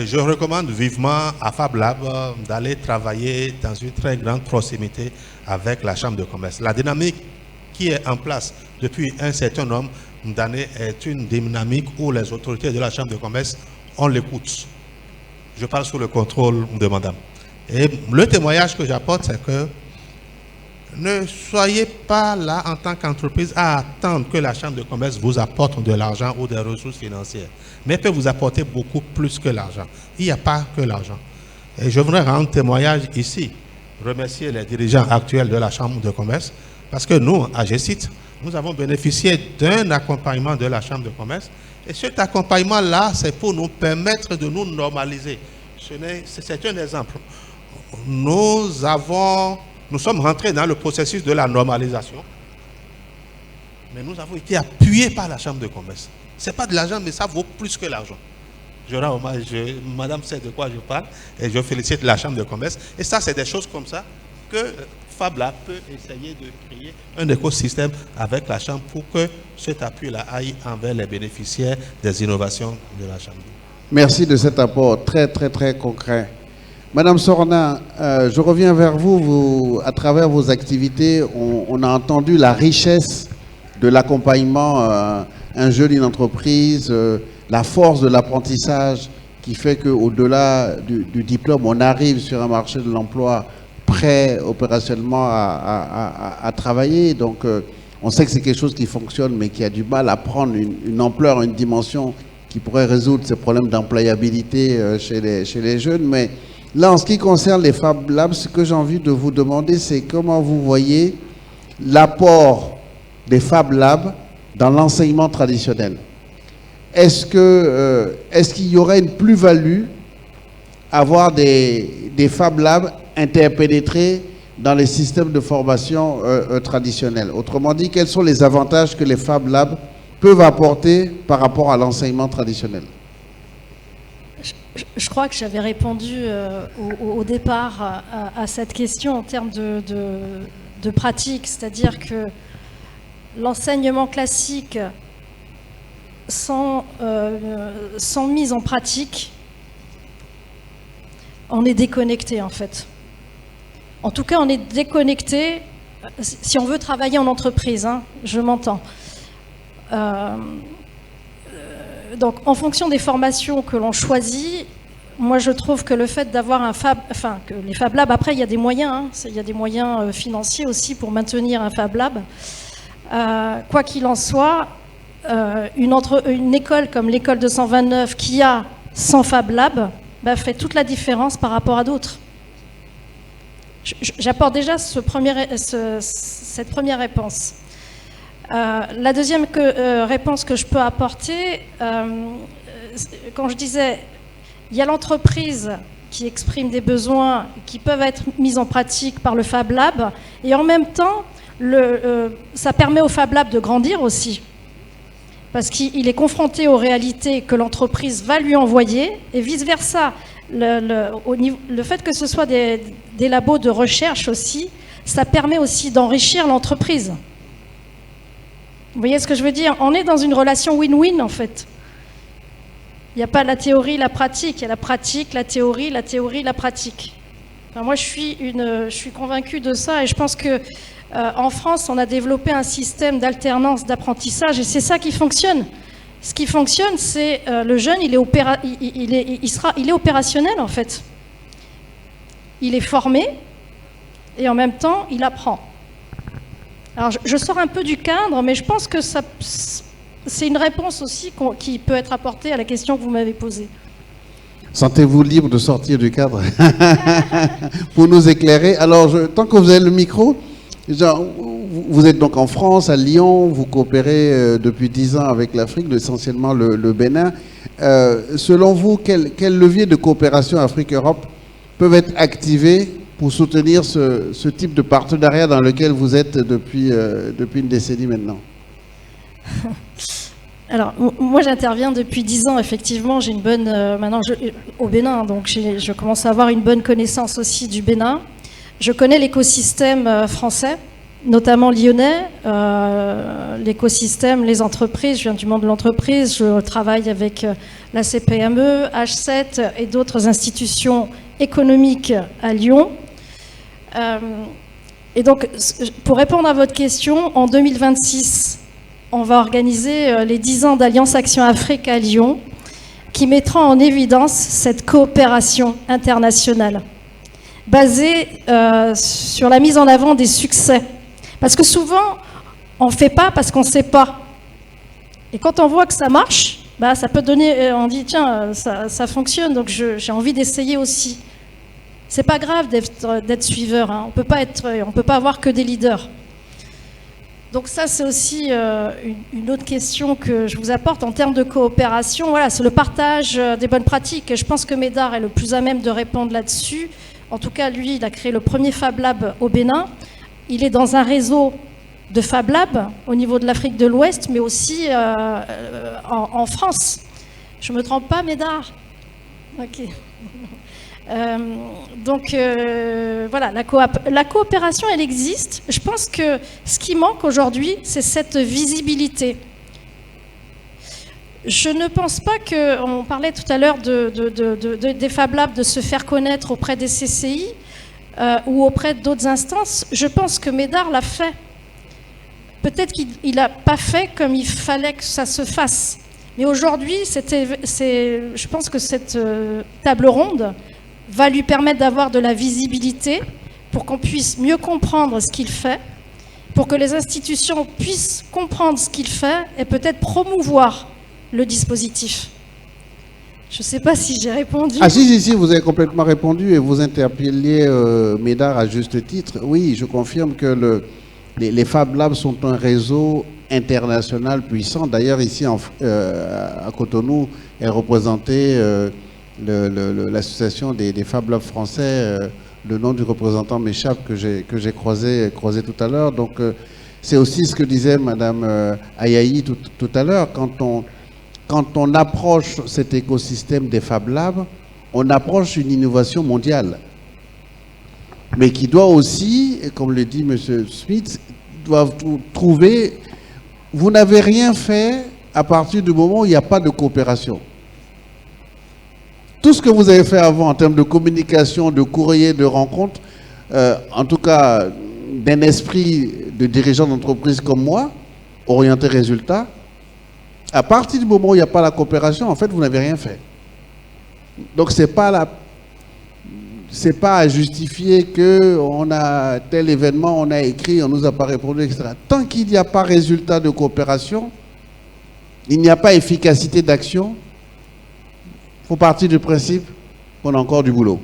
Je recommande vivement à Fab Lab d'aller travailler dans une très grande proximité avec la Chambre de commerce. La dynamique qui est en place depuis un certain nombre d'années est une dynamique où les autorités de la Chambre de commerce, on l'écoute. Je parle sous le contrôle de madame. Et le témoignage que j'apporte, c'est que ne soyez pas là en tant qu'entreprise à attendre que la Chambre de commerce vous apporte de l'argent ou des ressources financières. Mais elle peut vous apporter beaucoup plus que l'argent. Il n'y a pas que l'argent. Et je voudrais rendre témoignage ici, remercier les dirigeants actuels de la Chambre de commerce, parce que nous, à GCIT, nous avons bénéficié d'un accompagnement de la Chambre de commerce. Et cet accompagnement-là, c'est pour nous permettre de nous normaliser. C'est un exemple. Nous sommes rentrés dans le processus de la normalisation, mais nous avons été appuyés par la Chambre de commerce. Ce n'est pas de l'argent, mais ça vaut plus que l'argent. Je rends hommage, madame sait de quoi je parle, et je félicite la Chambre de commerce. Et ça, c'est des choses comme ça que Fab Lab peut essayer de créer un écosystème avec la Chambre pour que cet appui-là aille envers les bénéficiaires des innovations de la Chambre. Merci de cet apport très, très, très concret. Madame Sornin, je reviens vers vous. À travers vos activités, on a entendu la richesse de l'accompagnement, un jeune, une entreprise, la force de l'apprentissage qui fait qu'au-delà du diplôme, on arrive sur un marché de l'emploi prêt opérationnellement à travailler. Donc, on sait que c'est quelque chose qui fonctionne, mais qui a du mal à prendre une ampleur, une dimension qui pourrait résoudre ces problèmes d'employabilité chez les jeunes. Mais là, en ce qui concerne les Fab Labs, ce que j'ai envie de vous demander, c'est comment vous voyez l'apport des Fab Labs dans l'enseignement traditionnel. Est-ce qu'il y aurait une plus-value à avoir des Fab Labs interpénétrés dans les systèmes de formation traditionnels? Autrement dit, quels sont les avantages que les Fab Labs peuvent apporter par rapport à l'enseignement traditionnel? Je crois que j'avais répondu au départ à cette question en termes de pratique, c'est-à-dire que l'enseignement classique sans mise en pratique, on est déconnecté en fait. En tout cas, on est déconnecté si on veut travailler en entreprise, hein, je m'entends. Donc, en fonction des formations que l'on choisit, moi je trouve que le fait d'avoir que les Fab Labs, après il y a des moyens, hein, il y a des moyens financiers aussi pour maintenir un Fab Lab. Quoi qu'il en soit, une école comme l'école 229 qui a 100 Fab Labs fait toute la différence par rapport à d'autres. J'apporte déjà cette première réponse. La deuxième réponse que je peux apporter, quand je disais, il y a l'entreprise qui exprime des besoins qui peuvent être mis en pratique par le Fab Lab, et en même temps, ça permet au Fab Lab de grandir aussi, parce qu'il est confronté aux réalités que l'entreprise va lui envoyer, et vice-versa. Le fait que ce soit des labos de recherche aussi, ça permet aussi d'enrichir l'entreprise. Vous voyez ce que je veux dire? On est dans une relation win-win en fait. Il n'y a pas la théorie, la pratique. Il y a la pratique, la théorie, la pratique. Enfin, moi, je suis convaincue de ça et je pense que en France, on a développé un système d'alternance d'apprentissage et c'est ça qui fonctionne. Ce qui fonctionne, c'est le jeune, il est opérationnel en fait. Il est formé et en même temps, il apprend. Alors, je sors un peu du cadre, mais je pense que c'est une réponse aussi qui peut être apportée à la question que vous m'avez posée. Sentez-vous libre de sortir du cadre pour nous éclairer. Alors, tant que vous avez le micro, vous êtes donc en France, à Lyon, vous coopérez depuis 10 ans avec l'Afrique, essentiellement le Bénin. Selon vous, quels leviers de coopération Afrique-Europe peuvent être activés pour soutenir ce type de partenariat dans lequel vous êtes depuis une décennie maintenant? Alors, moi, j'interviens depuis 10 ans, effectivement. J'ai une bonne... maintenant, au Bénin, donc je commence à avoir une bonne connaissance aussi du Bénin. Je connais l'écosystème français, notamment lyonnais, l'écosystème, les entreprises. Je viens du monde de l'entreprise. Je travaille avec la CPME, H7 et d'autres institutions économiques à Lyon. Et donc, pour répondre à votre question, en 2026, on va organiser les 10 ans d'Alliance Action Afrique à Lyon, qui mettront en évidence cette coopération internationale, basée sur la mise en avant des succès. Parce que souvent, on ne fait pas parce qu'on ne sait pas. Et quand on voit que ça marche, bah, ça peut donner, on dit, tiens, ça fonctionne, donc j'ai envie d'essayer aussi. C'est pas grave d'être suiveur, hein. On peut pas avoir que des leaders. Donc ça, c'est aussi une autre question que je vous apporte en termes de coopération. Voilà, c'est le partage des bonnes pratiques. Et je pense que Médard est le plus à même de répondre là-dessus. En tout cas, lui, il a créé le premier Fab Lab au Bénin. Il est dans un réseau de Fab Lab au niveau de l'Afrique de l'Ouest, mais aussi en France. Je ne me trompe pas, Médard? Ok. Donc voilà, la coopération, elle existe. Je pense que ce qui manque aujourd'hui, c'est cette visibilité. Je ne pense pas on parlait tout à l'heure des Fab Labs, de se faire connaître auprès des CCI ou auprès d'autres instances. Je pense que Médard l'a fait. Peut-être qu'il n'a pas fait comme il fallait que ça se fasse. Mais aujourd'hui, je pense que cette table ronde va lui permettre d'avoir de la visibilité pour qu'on puisse mieux comprendre ce qu'il fait, pour que les institutions puissent comprendre ce qu'il fait et peut-être promouvoir le dispositif. Je ne sais pas si j'ai répondu. Ah si, vous avez complètement répondu et vous interpelliez Médard à juste titre. Oui, je confirme que les Fab Labs sont un réseau international puissant. D'ailleurs, ici à Cotonou est représentée l'association des Fab Labs français. Le nom du représentant m'échappe, que j'ai croisé tout à l'heure. Donc, c'est aussi ce que disait Madame Ayayi tout à l'heure. Quand on approche cet écosystème des Fab Labs, on approche une innovation mondiale. Mais qui doit aussi, comme le dit M. Smith, doivent trouver... Vous n'avez rien fait à partir du moment où il n'y a pas de coopération. Tout ce que vous avez fait avant en termes de communication, de courrier, de rencontres, en tout cas d'un esprit de dirigeant d'entreprise comme moi, orienté résultat, à partir du moment où il n'y a pas la coopération, en fait, vous n'avez rien fait. Donc, c'est pas à justifier qu'on a tel événement, on a écrit, on ne nous a pas répondu, etc. Tant qu'il n'y a pas résultat de coopération, il n'y a pas efficacité d'action, il faut partir du principe qu'on a encore du boulot.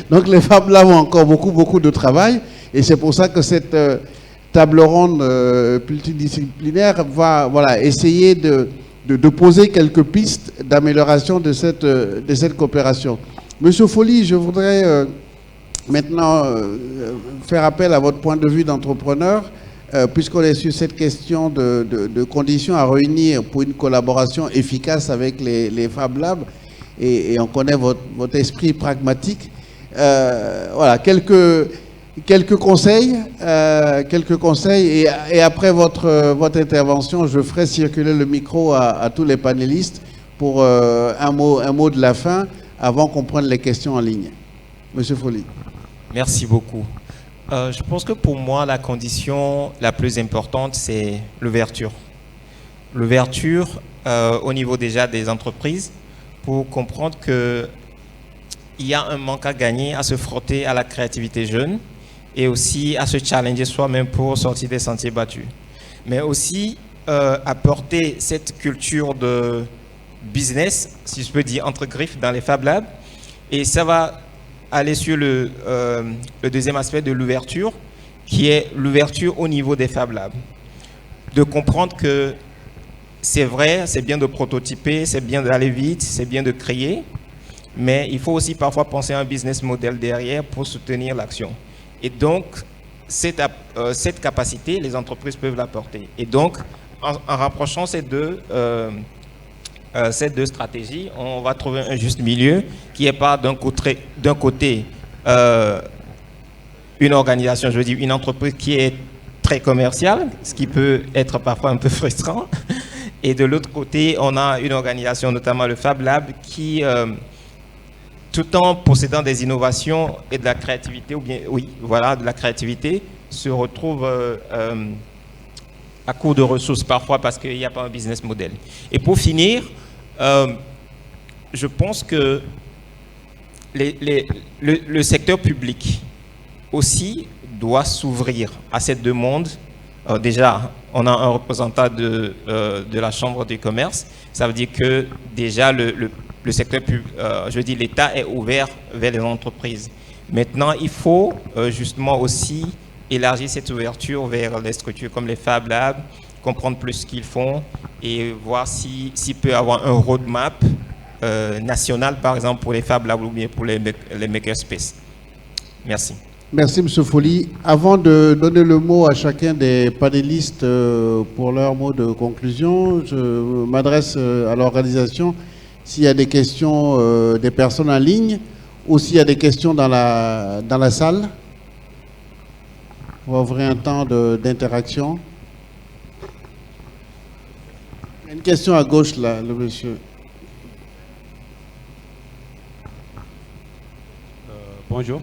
Donc les Fab Labs ont encore beaucoup de travail, et c'est pour ça que cette table ronde multidisciplinaire va essayer de poser quelques pistes d'amélioration de cette coopération. Monsieur Folly, je voudrais maintenant faire appel à votre point de vue d'entrepreneur, puisqu'on est sur cette question de conditions à réunir pour une collaboration efficace avec les Fab Labs, et on connaît votre esprit pragmatique. Voilà, quelques conseils, et après votre intervention, je ferai circuler le micro à tous les panélistes pour un mot de la fin, avant qu'on prenne les questions en ligne. Monsieur Folly. Merci beaucoup. Je pense que pour moi, la condition la plus importante, c'est l'ouverture. L'ouverture au niveau déjà des entreprises, pour comprendre qu'il y a un manque à gagner à se frotter à la créativité jeune et aussi à se challenger soi-même pour sortir des sentiers battus. Mais aussi apporter cette culture de business, si je peux dire, entre griffes dans les Fab Labs. Et ça va aller sur le deuxième aspect de l'ouverture, qui est l'ouverture au niveau des Fab Labs. De comprendre que c'est vrai, c'est bien de prototyper, c'est bien d'aller vite, c'est bien de créer, mais il faut aussi parfois penser à un business model derrière pour soutenir l'action. Et donc, cette capacité, les entreprises peuvent l'apporter. Et donc, en rapprochant ces deux stratégies, on va trouver un juste milieu qui n'est pas d'un côté une organisation, je veux dire une entreprise qui est très commerciale, ce qui peut être parfois un peu frustrant. Et de l'autre côté, on a une organisation, notamment le Fab Lab, qui, tout en possédant des innovations et de la créativité, ou bien, oui, voilà, de la créativité, se retrouve à court de ressources parfois parce qu'il n'y a pas un business model. Et pour finir, je pense que le secteur public aussi doit s'ouvrir à cette demande. Déjà, on a un représentant de la Chambre du commerce. Ça veut dire que déjà le secteur public, je dis l'État est ouvert vers les entreprises. Maintenant, il faut justement aussi élargir cette ouverture vers les structures comme les Fab Labs, comprendre plus ce qu'ils font et voir s'il peut y avoir un roadmap national, par exemple, pour les Fab Labs ou bien pour les makerspaces. Merci. Merci, M. Folly. Avant de donner le mot à chacun des panélistes pour leur mot de conclusion, je m'adresse à l'organisation s'il y a des questions des personnes en ligne ou s'il y a des questions dans la salle. On va ouvrir un temps d'interaction. Il y a une question à gauche, là, le monsieur. Bonjour.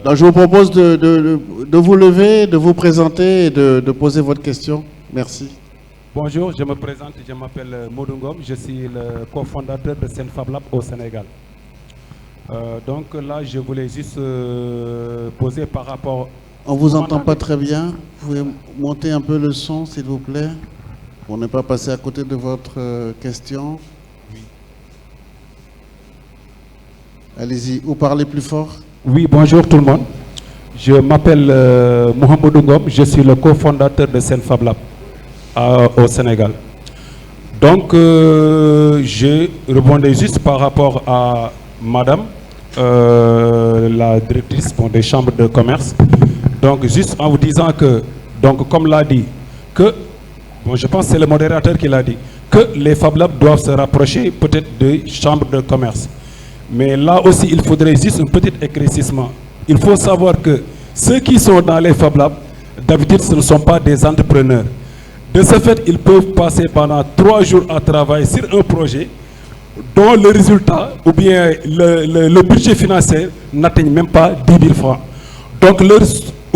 Donc, je vous propose de vous lever, de vous présenter et de poser votre question. Merci. Bonjour, je me présente, je m'appelle Modungom, je suis le cofondateur de Fab Lab au Sénégal. Donc là, je voulais juste poser par rapport... On ne vous entend pas très bien. Vous pouvez monter un peu le son, s'il vous plaît, pour ne pas passer à côté de votre question. Oui. Allez-y, ou parlez plus fort. Oui, bonjour tout le monde. Je m'appelle Mohamed Ngom, je suis le cofondateur de Fab Lab au Sénégal. Donc, je répondais juste par rapport à Madame, la directrice des chambres de commerce. Donc, juste en vous disant que, donc, comme l'a dit, que, bon, je pense que c'est le modérateur qui l'a dit, que les Fab Labs doivent se rapprocher peut-être des chambres de commerce. Mais là aussi, il faudrait juste un petit éclaircissement. Il faut savoir que ceux qui sont dans les Fab Labs, d'habitude, ce ne sont pas des entrepreneurs. De ce fait, ils peuvent passer pendant 3 jours à travailler sur un projet dont le résultat, ou bien le budget financier n'atteigne même pas 10 000 francs. Donc, leur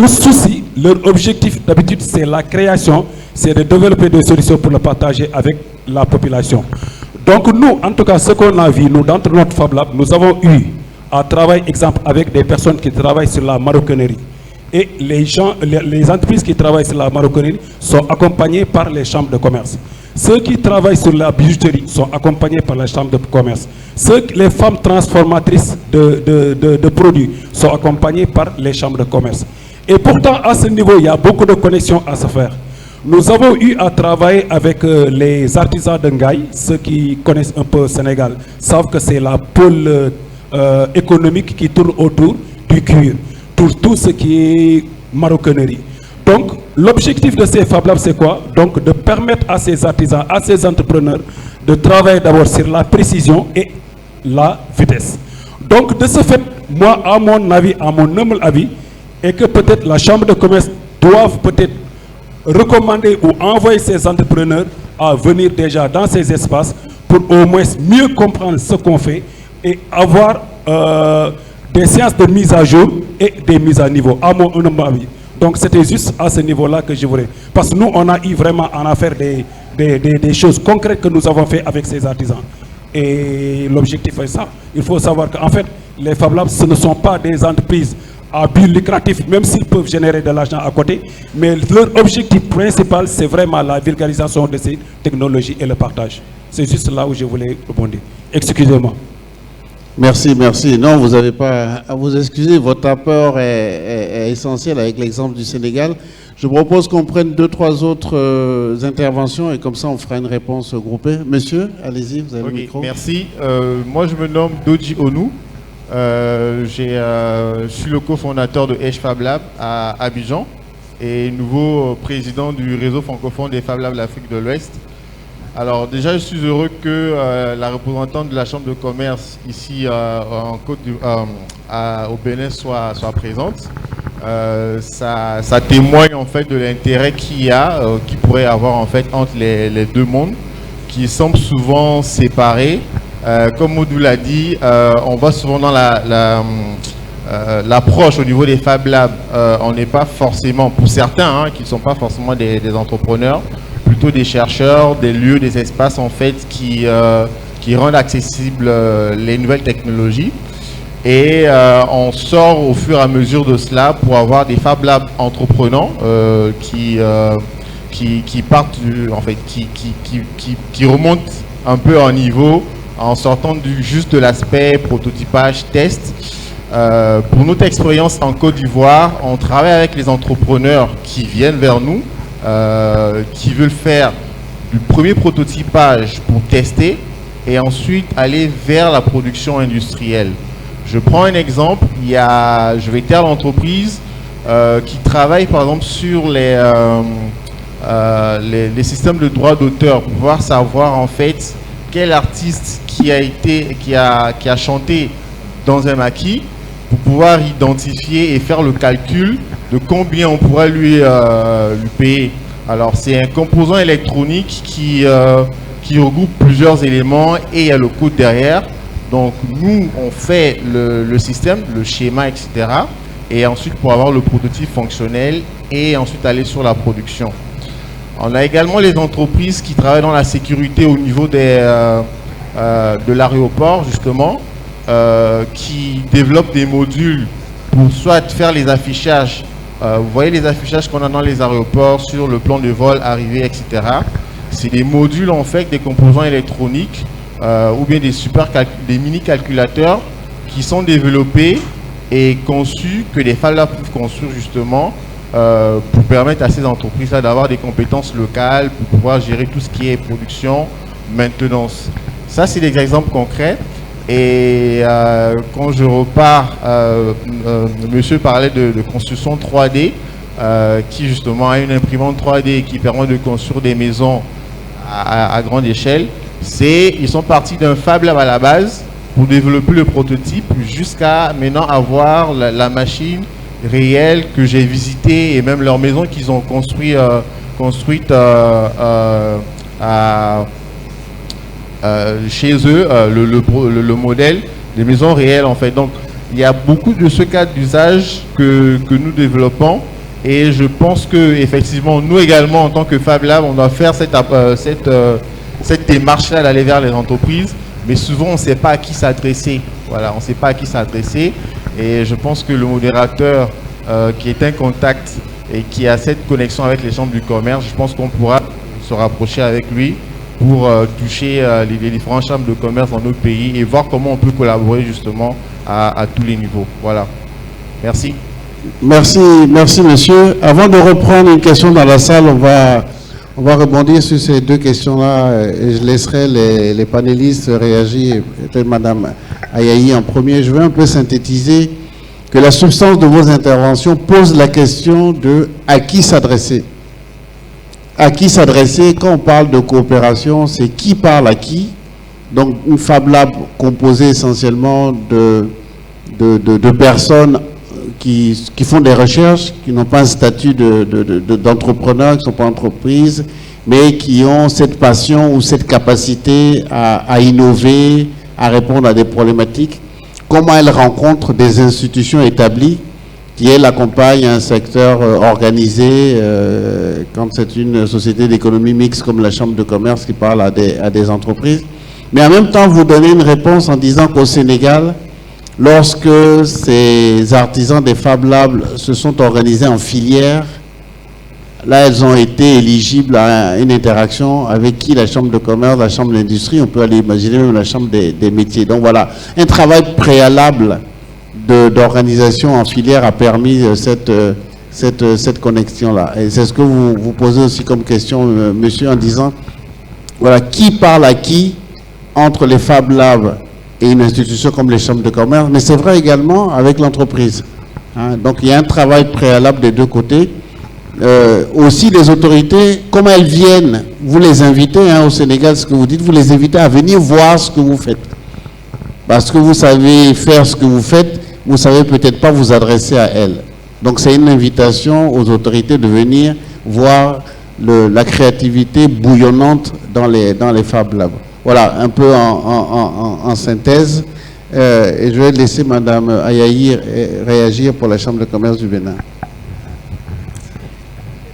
souci, leur objectif, d'habitude, c'est la création, c'est de développer des solutions pour le partager avec la population. Donc nous, en tout cas, ce qu'on a vu, nous, dans notre Fab Lab, nous avons eu à travailler, exemple, avec des personnes qui travaillent sur la maroquinerie. Et les entreprises qui travaillent sur la maroquinerie sont accompagnées par les chambres de commerce. Ceux qui travaillent sur la bijouterie sont accompagnés par les chambres de commerce. Les femmes transformatrices de produits sont accompagnées par les chambres de commerce. Et pourtant, à ce niveau, il y a beaucoup de connexions à se faire. Nous avons eu à travailler avec les artisans de Ngaï. Ceux qui connaissent un peu le Sénégal savent que c'est la pôle économique qui tourne autour du cuir, tout ce qui est maroquinerie. Donc, l'objectif de ces Fab Labs, c'est quoi? Donc, de permettre à ces artisans, à ces entrepreneurs, de travailler d'abord sur la précision et la vitesse. Donc, de ce fait, moi, à mon avis, à mon humble avis, est que peut-être la Chambre de commerce doit peut-être recommander ou envoyer ces entrepreneurs à venir déjà dans ces espaces pour au moins mieux comprendre ce qu'on fait et avoir des séances de mise à jour et des mises à niveau, à mon humble avis. Donc c'était juste à ce niveau-là que je voulais. Parce que nous, on a eu vraiment à faire des choses concrètes que nous avons fait avec ces artisans. Et l'objectif est ça. Il faut savoir qu'en fait, les Fab Labs, ce ne sont pas des entreprises à but lucratif, même s'ils peuvent générer de l'argent à côté. Mais leur objectif principal, c'est vraiment la vulgarisation de ces technologies et le partage. C'est juste là où je voulais rebondir. Excusez-moi. Merci, merci. Non, vous n'avez pas à vous excuser. Votre apport est essentiel avec l'exemple du Sénégal. Je propose qu'on prenne 2-3 autres interventions et comme ça, on fera une réponse groupée. Monsieur, allez-y, vous avez le micro. Merci. Moi, je me nomme Doji Onu. Je suis le cofondateur de H Fab Lab à Abidjan et nouveau président du réseau francophone des Fab Labs de l'Afrique de l'Ouest. Alors déjà, je suis heureux que la représentante de la Chambre de commerce ici au Bénin soit présente. Ça témoigne en fait de l'intérêt qu'il pourrait y avoir en fait entre les deux mondes qui semblent souvent séparés. Comme Modou l'a dit, on voit souvent dans l'approche au niveau des Fab Labs, on n'est pas forcément, pour certains qui ne sont pas forcément des entrepreneurs, plutôt des chercheurs, des lieux, des espaces en fait qui rendent accessibles les nouvelles technologies. Et on sort au fur et à mesure de cela pour avoir des Fab Labs entreprenants qui partent qui remontent un peu en niveau en sortant juste de l'aspect prototypage, test. Pour notre expérience en Côte d'Ivoire, on travaille avec les entrepreneurs qui viennent vers nous, qui veulent faire du premier prototypage pour tester et ensuite aller vers la production industrielle. Je prends un exemple, je vais dire l'entreprise qui travaille par exemple sur les systèmes de droit d'auteur pour pouvoir savoir en fait quel artiste qui a chanté dans un maquis pour pouvoir identifier et faire le calcul de combien on pourra lui payer. Alors c'est un composant électronique qui regroupe plusieurs éléments et il y a le code derrière. Donc nous on fait le système, le schéma, etc. Et ensuite pour avoir le prototype fonctionnel et ensuite aller sur la production. On a également les entreprises qui travaillent dans la sécurité au niveau de l'aéroport justement, qui développent des modules pour soit faire les affichages. Vous voyez les affichages qu'on a dans les aéroports sur le plan de vol, arrivée, etc. C'est des modules en fait, des composants électroniques ou bien des mini-calculateurs qui sont développés et conçus, que les Fab Labs peuvent construire justement pour permettre à ces entreprises-là d'avoir des compétences locales pour pouvoir gérer tout ce qui est production, maintenance. Ça, c'est des exemples concrets. Et quand je repars, monsieur parlait de construction 3D, qui justement a une imprimante 3D qui permet de construire des maisons à grande échelle. Ils sont partis d'un Fab Lab à la base pour développer le prototype jusqu'à maintenant avoir la machine réelle que j'ai visitée et même leur maison qu'ils ont construite chez eux, le modèle des maisons réelles en fait. Donc il y a beaucoup de ce cas d'usage que nous développons et je pense que effectivement nous également en tant que Fab Lab on doit faire cette démarche là d'aller vers les entreprises, mais souvent on ne sait pas à qui s'adresser. Voilà, on ne sait pas à qui s'adresser et je pense que le modérateur qui est un contact et qui a cette connexion avec les chambres du commerce, je pense qu'on pourra se rapprocher avec lui pour toucher les différentes chambres de commerce dans notre pays et voir comment on peut collaborer justement à tous les niveaux. Voilà. Merci. Merci monsieur. Avant de reprendre une question dans la salle, on va rebondir sur ces deux questions-là et je laisserai les panélistes réagir, peut-être Madame Ayayi en premier. Je veux un peu synthétiser que la substance de vos interventions pose la question de à qui s'adresser. À qui s'adresser, quand on parle de coopération, c'est qui parle à qui. Donc une Fab Lab composée essentiellement de personnes qui font des recherches, qui n'ont pas un statut d'entrepreneur, qui ne sont pas entreprises, mais qui ont cette passion ou cette capacité à innover, à répondre à des problématiques. Comment elles rencontrent des institutions établies qui, elles, accompagnent un secteur organisé, quand c'est une société d'économie mixte comme la Chambre de commerce qui parle à des entreprises. Mais en même temps, vous donnez une réponse en disant qu'au Sénégal, lorsque ces artisans des Fab Labs se sont organisés en filière, là, elles ont été éligibles à une interaction avec qui? La Chambre de commerce, la Chambre d'industrie, on peut aller imaginer même la Chambre des métiers. Donc voilà, un travail préalable d'organisation en filière a permis cette connexion-là. Et c'est ce que vous posez aussi comme question, monsieur, en disant, voilà, qui parle à qui entre les Fab Labs et une institution comme les chambres de commerce, mais c'est vrai également avec l'entreprise. Hein. Donc il y a un travail préalable des deux côtés. Aussi les autorités, comme elles viennent, vous les invitez au Sénégal, ce que vous dites, vous les invitez à venir voir ce que vous faites. Parce que vous savez faire ce que vous faites, vous ne savez peut-être pas vous adresser à elles. Donc c'est une invitation aux autorités de venir voir la créativité bouillonnante dans les Fab Labs. Voilà, un peu en synthèse. Et je vais laisser Mme Ayayi réagir pour la Chambre de commerce du Bénin.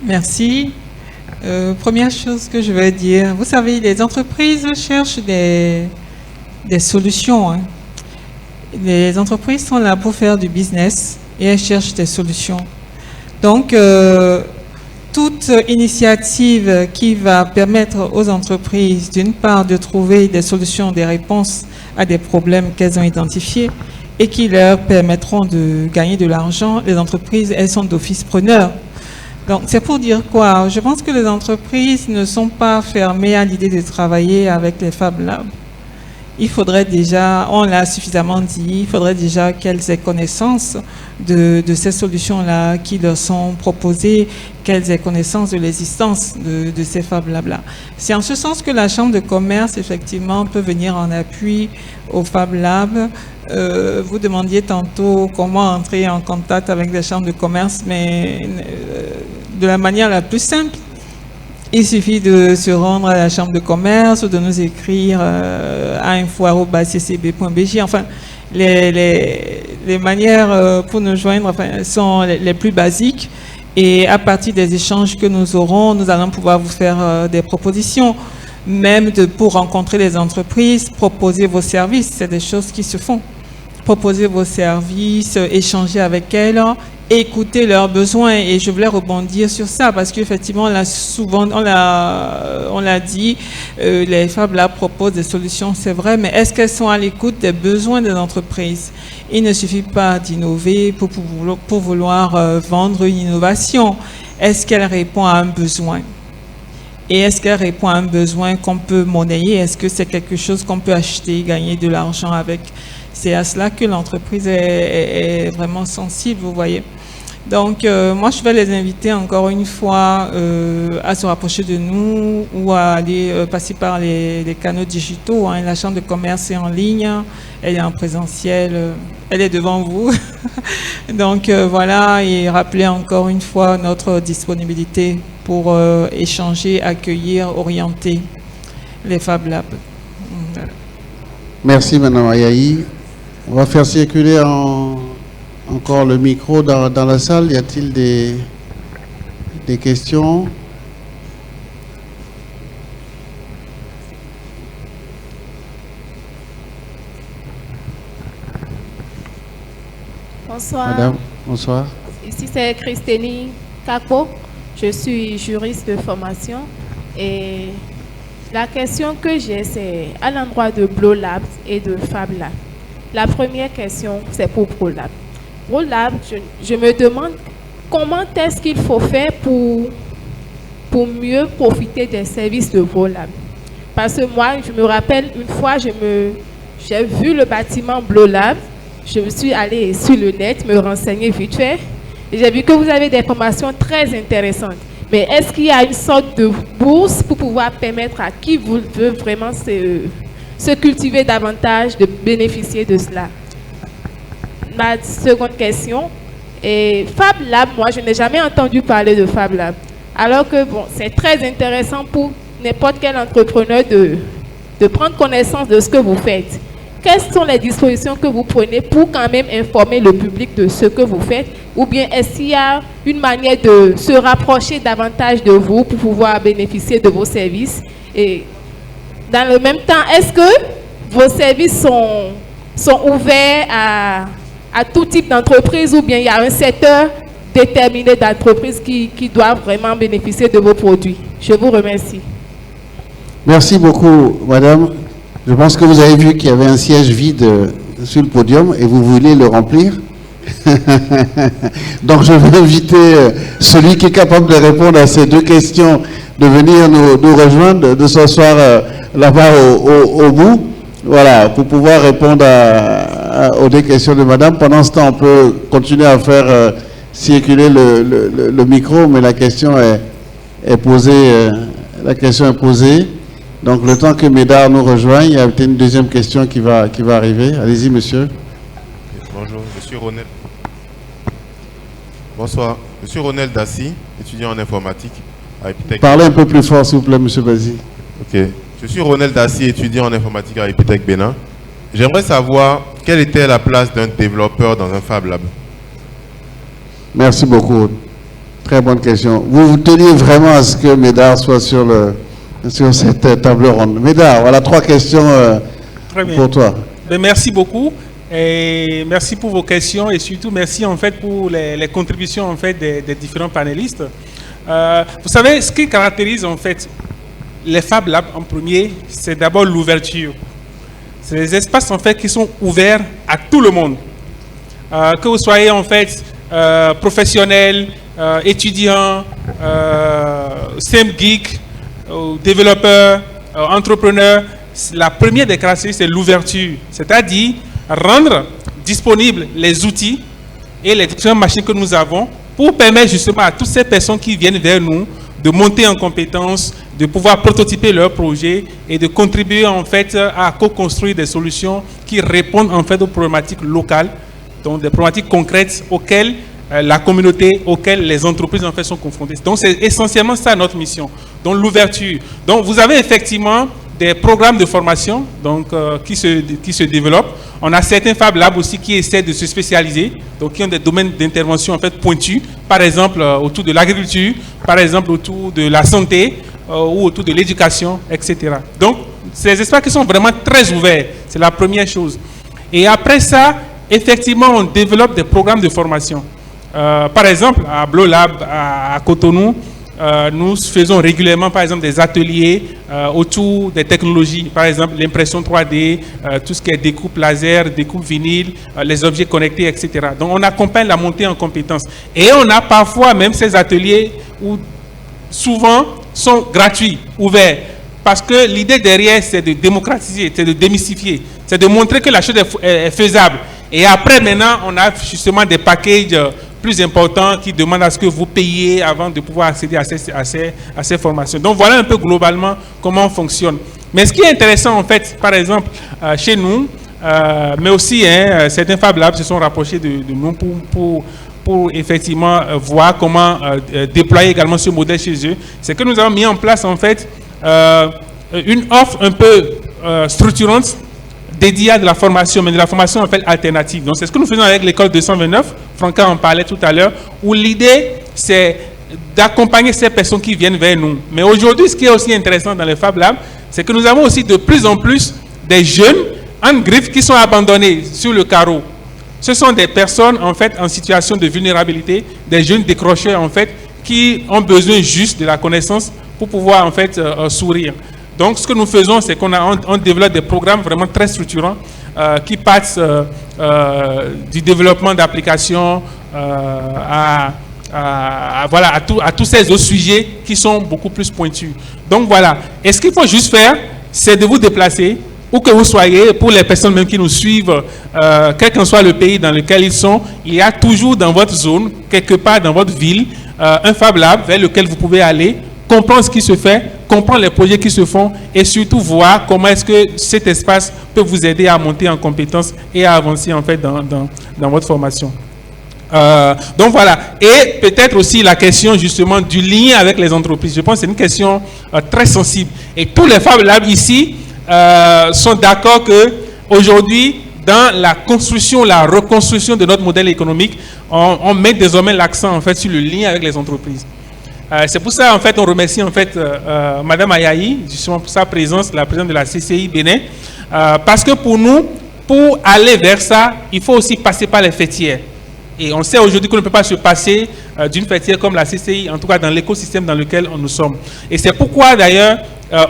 Merci. Première chose que je vais dire, vous savez, les entreprises cherchent des solutions. Hein. Les entreprises sont là pour faire du business et elles cherchent des solutions. Donc, toute initiative qui va permettre aux entreprises, d'une part, de trouver des solutions, des réponses à des problèmes qu'elles ont identifiés et qui leur permettront de gagner de l'argent, les entreprises, elles sont d'office preneurs. Donc, c'est pour dire quoi? Je pense que les entreprises ne sont pas fermées à l'idée de travailler avec les Fab Labs. Il faudrait déjà, on l'a suffisamment dit, il faudrait déjà qu'elles aient connaissance de ces solutions-là qui leur sont proposées, qu'elles aient connaissance de l'existence de ces Fab Labs-là. C'est en ce sens que la Chambre de commerce, effectivement, peut venir en appui aux Fab Labs. Vous demandiez tantôt comment entrer en contact avec les chambres de commerce, mais de la manière la plus simple. Il suffit de se rendre à la chambre de commerce ou de nous écrire à info@ccb.bj. Enfin, les manières pour nous joindre sont les plus basiques. Et à partir des échanges que nous aurons, nous allons pouvoir vous faire des propositions. Même pour rencontrer les entreprises, proposer vos services. C'est des choses qui se font. Proposer vos services, échanger avec elles, écouter leurs besoins. Et je voulais rebondir sur ça parce qu'effectivement, là, souvent, on l'a dit, les Fab Labs proposent des solutions, c'est vrai, mais est-ce qu'elles sont à l'écoute des besoins des entreprises? Il ne suffit pas d'innover pour vouloir vendre une innovation. Est-ce qu'elle répond à un besoin? Et est-ce qu'elle répond à un besoin qu'on peut monnayer? Est-ce que c'est quelque chose qu'on peut acheter, gagner de l'argent avec? C'est à cela que l'entreprise est vraiment sensible, vous voyez. Donc, moi, je vais les inviter encore une fois à se rapprocher de nous ou à aller passer par les canaux digitaux. Hein. La Chambre de commerce est en ligne, elle est en présentiel, elle est devant vous. Donc, voilà, et rappeler encore une fois notre disponibilité pour échanger, accueillir, orienter les Fab Labs. Voilà. Merci, Mme Ayayi. On va faire circuler encore le micro dans la salle. Y a-t-il des questions? Bonsoir. Madame, bonsoir. Ici, c'est Christénie Kakpo. Je suis juriste de formation. Et la question que j'ai, c'est à l'endroit de BloLabs et de Fab Labs. La première question, c'est pour BloLabs. BloLabs, je me demande comment est-ce qu'il faut faire pour mieux profiter des services de BloLabs. Parce que moi, je me rappelle, une fois, j'ai vu le bâtiment BloLabs. Je me suis allée sur le net, me renseigner vite fait. Et j'ai vu que vous avez des formations très intéressantes. Mais est-ce qu'il y a une sorte de bourse pour pouvoir permettre à qui veut vraiment se cultiver davantage de bénéficier de cela? Ma seconde question, et Fab Lab, moi je n'ai jamais entendu parler de Fab Lab. Alors que bon, c'est très intéressant pour n'importe quel entrepreneur de prendre connaissance de ce que vous faites. Quelles sont les dispositions que vous prenez pour quand même informer le public de ce que vous faites? Ou bien est-ce qu'il y a une manière de se rapprocher davantage de vous pour pouvoir bénéficier de vos services? Et dans le même temps, est-ce que vos services sont sont ouverts à tout type d'entreprise, ou bien il y a un secteur déterminé d'entreprises qui doivent vraiment bénéficier de vos produits? Je vous remercie. Merci beaucoup, madame. Je pense que vous avez vu qu'il y avait un siège vide sur le podium et vous voulez le remplir. Donc je vais inviter celui qui est capable de répondre à ces deux questions de venir nous rejoindre, de s'asseoir là-bas au bout, voilà, pour pouvoir répondre aux deux questions de madame. Pendant ce temps, on peut continuer à faire circuler le micro, mais la question est posée. La question est posée. Donc le temps que Médard nous rejoigne, il y a peut-être une deuxième question qui va arriver. Allez-y, monsieur. Bonjour, je suis Ronel. Bonsoir, je suis Ronel Dassi, étudiant en informatique à Epitech. Parlez un peu plus fort, s'il vous plaît, monsieur Bazi. Ok. Je suis Ronel Dassi, étudiant en informatique à Epitech Bénin. J'aimerais savoir quelle était la place d'un développeur dans un Fab Lab. Merci beaucoup. Très bonne question. Vous teniez vraiment à ce que Médard soit sur cette table ronde. Médard, voilà 3 questions pour toi. Ben, merci beaucoup. Et merci pour vos questions et surtout merci en fait pour les contributions en fait des différents panélistes. Vous savez, ce qui caractérise en fait les Fab Labs en premier, c'est d'abord l'ouverture. C'est des espaces en fait qui sont ouverts à tout le monde. Que vous soyez en fait professionnel, étudiant, STEM geek, développeur, entrepreneur. La première des caractéristiques, c'est l'ouverture, c'est-à-dire rendre disponibles les outils et les différentes machines que nous avons pour permettre justement à toutes ces personnes qui viennent vers nous de monter en compétences, de pouvoir prototyper leurs projets et de contribuer en fait à co-construire des solutions qui répondent en fait aux problématiques locales, donc des problématiques concrètes auxquelles la communauté, auxquelles les entreprises en fait sont confrontées. Donc c'est essentiellement ça notre mission, donc l'ouverture. Donc vous avez effectivement des programmes de formation donc, qui se développent. On a certains Fab Labs aussi qui essaient de se spécialiser, donc qui ont des domaines d'intervention en fait pointus, par exemple autour de l'agriculture, par exemple autour de la santé ou autour de l'éducation, etc. Donc, c'est des espaces qui sont vraiment très ouverts, c'est la première chose. Et après ça, effectivement, on développe des programmes de formation. Par exemple, à Blow Lab, à Cotonou, nous faisons régulièrement, par exemple, des ateliers autour des technologies, par exemple l'impression 3D, tout ce qui est découpe laser, découpe vinyle, les objets connectés, etc. Donc, on accompagne la montée en compétences. Et on a parfois même ces ateliers où souvent sont gratuits, ouverts. Parce que l'idée derrière, c'est de démocratiser, c'est de démystifier, c'est de montrer que la chose est faisable. Et après, maintenant, on a justement des packages plus importants qui demandent à ce que vous payiez avant de pouvoir accéder à ces formations. Donc, voilà un peu globalement comment on fonctionne. Mais ce qui est intéressant, en fait, par exemple, chez nous, mais aussi certains Fab Labs se sont rapprochés de nous pour effectivement voir comment déployer également ce modèle chez eux. C'est que nous avons mis en place, en fait, une offre un peu structurante dédiée à de la formation, mais de la formation en fait alternative. Donc c'est ce que nous faisons avec l'école 229, Franca en parlait tout à l'heure, où l'idée c'est d'accompagner ces personnes qui viennent vers nous. Mais aujourd'hui, ce qui est aussi intéressant dans les Fab Labs, c'est que nous avons aussi de plus en plus des jeunes en griffe qui sont abandonnés sur le carreau. Ce sont des personnes en fait en situation de vulnérabilité, des jeunes décrocheurs en fait qui ont besoin juste de la connaissance pour pouvoir en fait sourire. Donc ce que nous faisons, c'est qu'on développe des programmes vraiment très structurants qui partent du développement d'applications à tous ces autres sujets qui sont beaucoup plus pointus. Donc voilà, et ce qu'il faut juste faire, c'est de vous déplacer, où que vous soyez, pour les personnes même qui nous suivent, quel que soit le pays dans lequel ils sont, il y a toujours dans votre zone, quelque part dans votre ville, un Fab Lab vers lequel vous pouvez aller, comprendre ce qui se fait, comprendre les projets qui se font et surtout voir comment est-ce que cet espace peut vous aider à monter en compétences et à avancer en fait dans votre formation. Donc voilà, et peut-être aussi la question justement du lien avec les entreprises. Je pense que c'est une question très sensible. Et tous les Fab Labs ici sont d'accord que aujourd'hui, dans la construction, la reconstruction de notre modèle économique, on met désormais l'accent en fait sur le lien avec les entreprises. C'est pour ça en fait on remercie en fait Madame Ayayi justement pour sa présence, la présidente de la CCI Bénin, parce que pour nous, pour aller vers ça, il faut aussi passer par les fêtières. Et on sait aujourd'hui qu'on ne peut pas se passer d'une fêtière comme la CCI, en tout cas dans l'écosystème dans lequel nous sommes. Et c'est pourquoi d'ailleurs,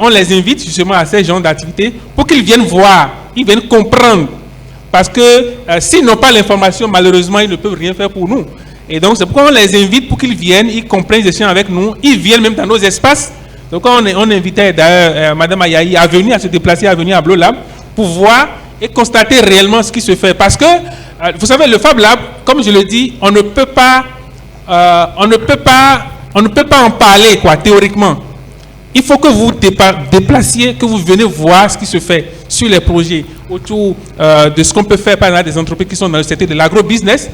on les invite justement à ces genres d'activités pour qu'ils viennent voir, ils viennent comprendre. Parce que s'ils n'ont pas l'information, malheureusement, ils ne peuvent rien faire pour nous. Et donc, c'est pourquoi on les invite pour qu'ils viennent, ils comprennent, ils échangent avec nous, ils viennent même dans nos espaces. Donc, on invitait d'ailleurs Mme Ayayi à venir, à se déplacer, à venir à Blow Lab pour voir et constater réellement ce qui se fait. Parce que, vous savez, le Fab Lab, comme je le dis, on ne peut pas en parler, quoi, théoriquement. Il faut que vous vous déplaciez, que vous venez voir ce qui se fait sur les projets autour de ce qu'on peut faire par exemple des entreprises qui sont dans le secteur de l'agro-business.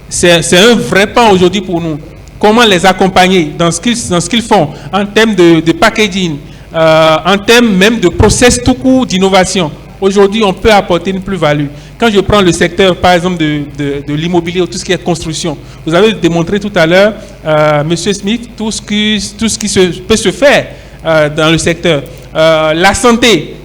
C'est un vrai pan aujourd'hui pour nous. Comment les accompagner dans ce qu'ils font en termes de packaging, en termes même de process tout court d'innovation. Aujourd'hui, on peut apporter une plus-value. Quand je prends le secteur, par exemple, de l'immobilier ou tout ce qui est construction, vous avez démontré tout à l'heure, M. Smith, tout ce qui peut se faire dans le secteur. La santé,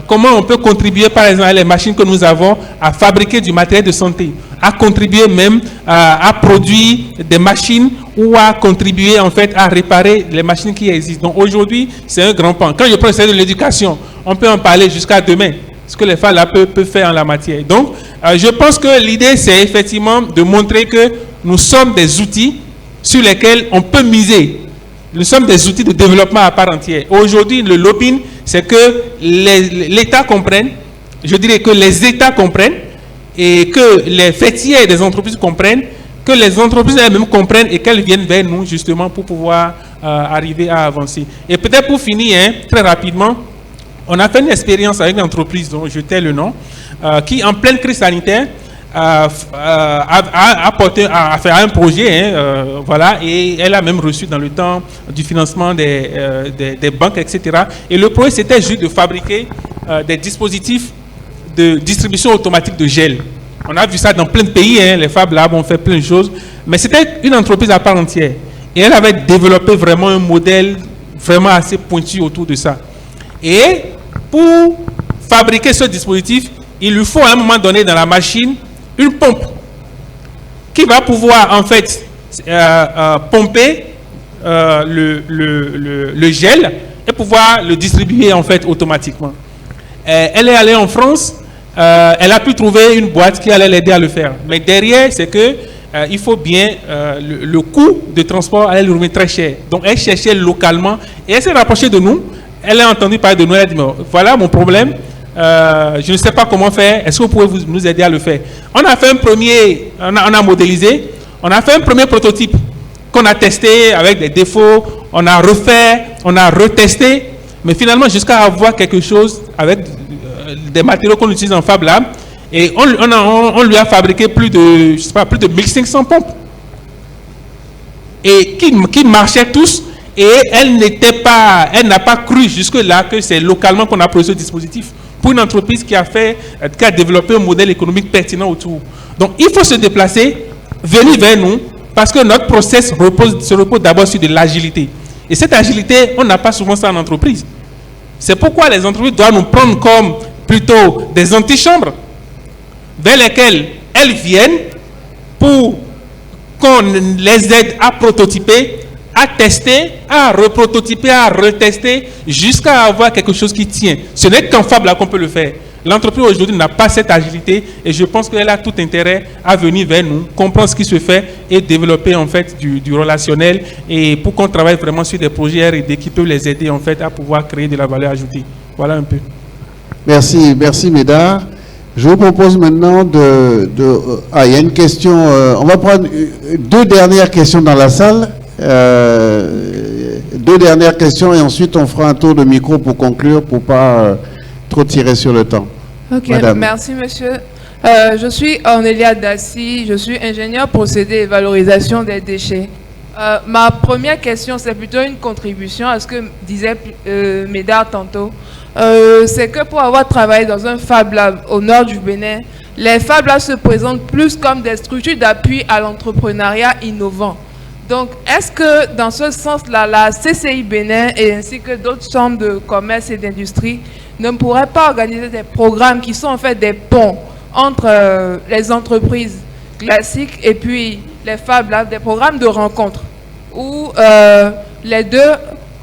comment on peut contribuer, par exemple, à les machines que nous avons à fabriquer du matériel de santé, à contribuer même à produire des machines ou à contribuer en fait à réparer les machines qui existent. Donc aujourd'hui, c'est un grand pan. Quand je prends le secteur de l'éducation, on peut en parler jusqu'à demain, ce que les femmes là peuvent faire en la matière. Donc, je pense que l'idée, c'est effectivement de montrer que nous sommes des outils sur lesquels on peut miser. Nous sommes des outils de développement à part entière. Aujourd'hui, le lobbying, c'est que l'État comprenne, je dirais que les États comprennent, et que les fêtières des entreprises comprennent, que les entreprises elles-mêmes comprennent et qu'elles viennent vers nous justement pour pouvoir arriver à avancer. Et peut-être pour finir, hein, très rapidement, on a fait une expérience avec une entreprise dont je tais le nom, qui en pleine crise sanitaire a fait un projet, voilà, et elle a même reçu dans le temps du financement des banques, etc. Et le projet, c'était juste de fabriquer des dispositifs de distribution automatique de gel. On a vu ça dans plein de pays, hein, les Fab Labs ont fait plein de choses, mais c'était une entreprise à part entière. Et elle avait développé vraiment un modèle vraiment assez pointu autour de ça. Et pour fabriquer ce dispositif, il lui faut à un moment donné dans la machine une pompe qui va pouvoir en fait pomper le gel et pouvoir le distribuer en fait automatiquement. Elle est allée en France, elle a pu trouver une boîte qui allait l'aider à le faire. Mais derrière, c'est que il faut bien le coût de transport allait lui revenir très cher. Donc elle cherchait localement et elle s'est rapprochée de nous. Elle a entendu parler de nous, elle a dit voilà mon problème. Je ne sais pas comment faire. Est-ce que vous pouvez nous aider à le faire? On a fait on a modélisé, on a fait un premier prototype qu'on a testé avec des défauts, on a refait, on a retesté, mais finalement jusqu'à avoir quelque chose avec des matériaux qu'on utilise en Fab Lab, et on lui a fabriqué plus de 1500 pompes et qui marchaient tous. Et elle n'a pas cru jusque-là que c'est localement qu'on a produit ce dispositif pour une entreprise qui a développé un modèle économique pertinent autour. Donc, il faut se déplacer, venir vers nous, parce que notre process se repose d'abord sur de l'agilité. Et cette agilité, on n'a pas souvent ça en entreprise. C'est pourquoi les entreprises doivent nous prendre comme plutôt des antichambres vers lesquelles elles viennent pour qu'on les aide à prototyper, à tester, à reprototyper, à retester, jusqu'à avoir quelque chose qui tient. Ce n'est qu'en Fab Lab qu'on peut le faire. L'entreprise aujourd'hui n'a pas cette agilité et je pense qu'elle a tout intérêt à venir vers nous, comprendre ce qui se fait et développer en fait du relationnel et pour qu'on travaille vraiment sur des projets R&D qui peuvent les aider en fait à pouvoir créer de la valeur ajoutée. Voilà un peu. Merci Médard. Je vous propose maintenant il y a une question, on va prendre deux dernières questions dans la salle. Deux dernières questions et ensuite on fera un tour de micro pour conclure, pour pas trop tirer sur le temps. Ok, Madame. Merci monsieur. Je suis Ornelia Dassi, je suis ingénieure procédé et valorisation des déchets. Ma première question, c'est plutôt une contribution à ce que disait Médard tantôt. C'est que pour avoir travaillé dans un Fab Lab au nord du Bénin, les Fab Labs se présentent plus comme des structures d'appui à l'entrepreneuriat innovant. Donc, est-ce que dans ce sens-là, la CCI Bénin et ainsi que d'autres chambres de commerce et d'industrie ne pourraient pas organiser des programmes qui sont en fait des ponts entre les entreprises classiques et puis les Fab Labs, des programmes de rencontres où les deux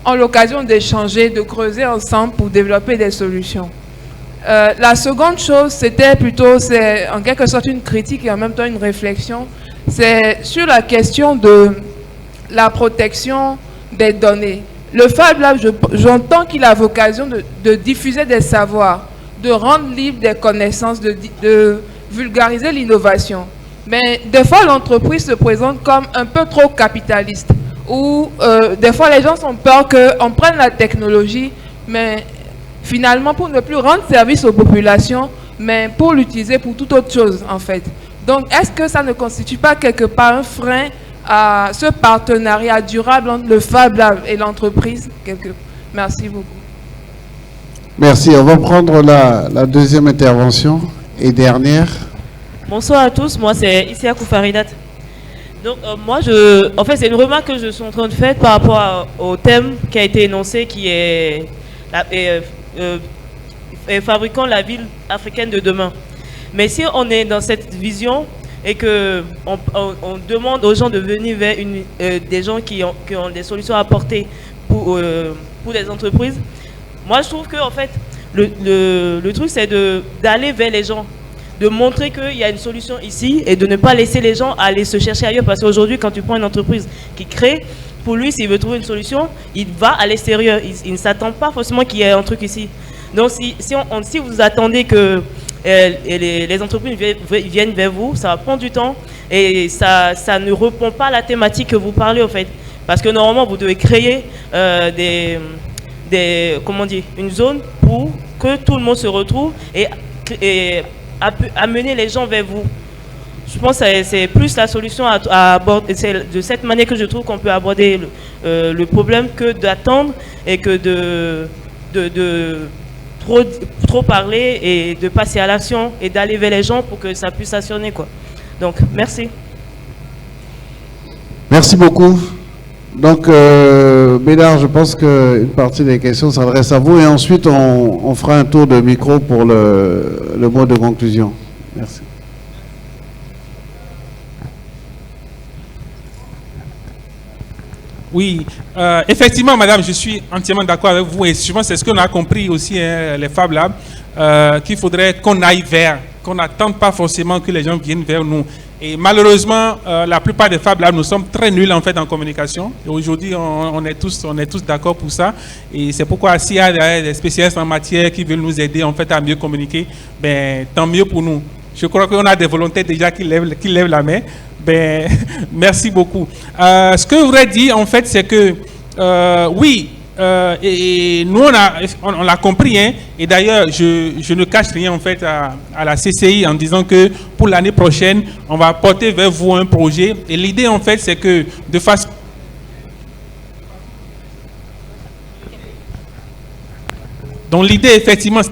ont l'occasion d'échanger, de creuser ensemble pour développer des solutions. La seconde chose, c'était plutôt, c'est en quelque sorte une critique et en même temps une réflexion, c'est sur la question de la protection des données. Le Fab Lab, j'entends qu'il a vocation de diffuser des savoirs, de rendre libre des connaissances, de vulgariser l'innovation. Mais des fois, l'entreprise se présente comme un peu trop capitaliste, où des fois, les gens ont peur qu'on prenne la technologie, mais finalement, pour ne plus rendre service aux populations, mais pour l'utiliser pour toute autre chose, en fait. Donc, est-ce que ça ne constitue pas quelque part un frein à ce partenariat durable entre le Fab Lab et l'entreprise? Merci beaucoup. Merci. On va prendre la deuxième intervention et dernière. Bonsoir à tous. Moi, c'est Isia Koufaridat. Donc, moi, en fait, c'est une remarque que je suis en train de faire par rapport au thème qui a été énoncé, qui est fabriquant la ville africaine de demain. Mais si on est dans cette vision et que on demande aux gens de venir vers des gens qui ont des solutions à apporter pour les entreprises, moi je trouve que en fait le truc c'est d'aller vers les gens, de montrer qu'il y a une solution ici et de ne pas laisser les gens aller se chercher ailleurs, parce qu'aujourd'hui quand tu prends une entreprise qui crée, pour lui s'il veut trouver une solution, il va à l'extérieur, il ne s'attend pas forcément qu'il y ait un truc ici. Donc si vous attendez que les entreprises viennent vers vous, ça va prendre du temps et ça ne répond pas à la thématique que vous parlez en fait. Parce que normalement vous devez créer une zone pour que tout le monde se retrouve et amener les gens vers vous. Je pense que c'est plus la solution à aborder. C'est de cette manière que je trouve qu'on peut aborder le problème que d'attendre et que de trop parler et de passer à l'action et d'aller vers les gens pour que ça puisse actionner, quoi. Donc, merci. Merci beaucoup. Donc, Bédard, je pense qu'une partie des questions s'adresse à vous et ensuite on fera un tour de micro pour le mot de conclusion. Merci. Oui, effectivement, madame, je suis entièrement d'accord avec vous et souvent c'est ce qu'on a compris aussi, hein, les Fab Labs, qu'il faudrait qu'on aille vers, qu'on n'attende pas forcément que les gens viennent vers nous. Et malheureusement, la plupart des Fab Labs, nous sommes très nuls en fait en communication. Et aujourd'hui, on est tous d'accord pour ça. Et c'est pourquoi s'il y a des spécialistes en matière qui veulent nous aider en fait à mieux communiquer, ben tant mieux pour nous. Je crois qu'on a des volontaires déjà qui lèvent la main. Ben, merci beaucoup. Ce que je voudrais dire, en fait, c'est que, oui, et nous, on l'a compris, hein, et d'ailleurs, je ne cache rien, en fait, à la CCI en disant que pour l'année prochaine, on va porter vers vous un projet. Et l'idée, en fait, c'est que, de façon... Donc, l'idée, effectivement...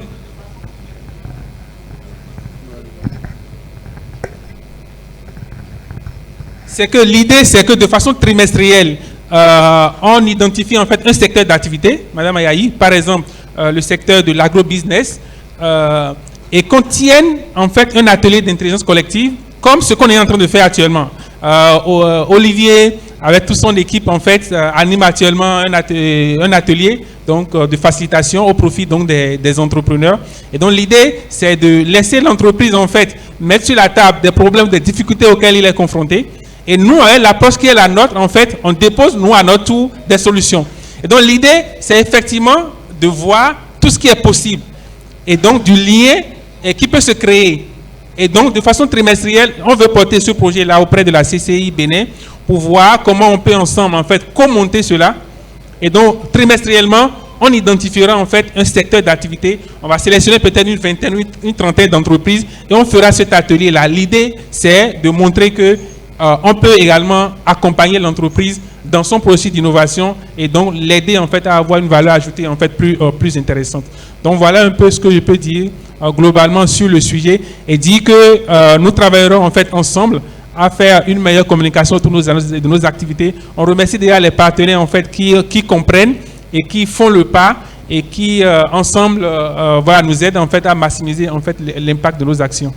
C'est que l'idée, c'est que de façon trimestrielle, on identifie en fait un secteur d'activité, Madame Ayayi, par exemple le secteur de l'agrobusiness, et qu'on tienne en fait un atelier d'intelligence collective, comme ce qu'on est en train de faire actuellement. Olivier, avec toute son équipe, en fait, anime actuellement un atelier donc, de facilitation au profit donc, des entrepreneurs. Et donc l'idée, c'est de laisser l'entreprise en fait mettre sur la table des problèmes, des difficultés auxquelles il est confronté. Et nous, l'approche qui est la nôtre, en fait, on dépose, nous, à notre tour, des solutions. Et donc, l'idée, c'est effectivement de voir tout ce qui est possible. Et donc, du lien qui peut se créer. Et donc, de façon trimestrielle, on veut porter ce projet-là auprès de la CCI Bénin pour voir comment on peut ensemble, en fait, commenter cela. Et donc, trimestriellement, on identifiera, en fait, un secteur d'activité. On va sélectionner peut-être une vingtaine, une trentaine d'entreprises et on fera cet atelier-là. L'idée, c'est de montrer que on peut également accompagner l'entreprise dans son processus d'innovation et donc l'aider en fait à avoir une valeur ajoutée en fait plus intéressante. Donc voilà un peu ce que je peux dire globalement sur le sujet et dire que nous travaillerons en fait ensemble à faire une meilleure communication autour de nos activités. On remercie déjà les partenaires en fait qui comprennent et qui font le pas et qui ensemble voilà, nous aident en fait à maximiser en fait l'impact de nos actions.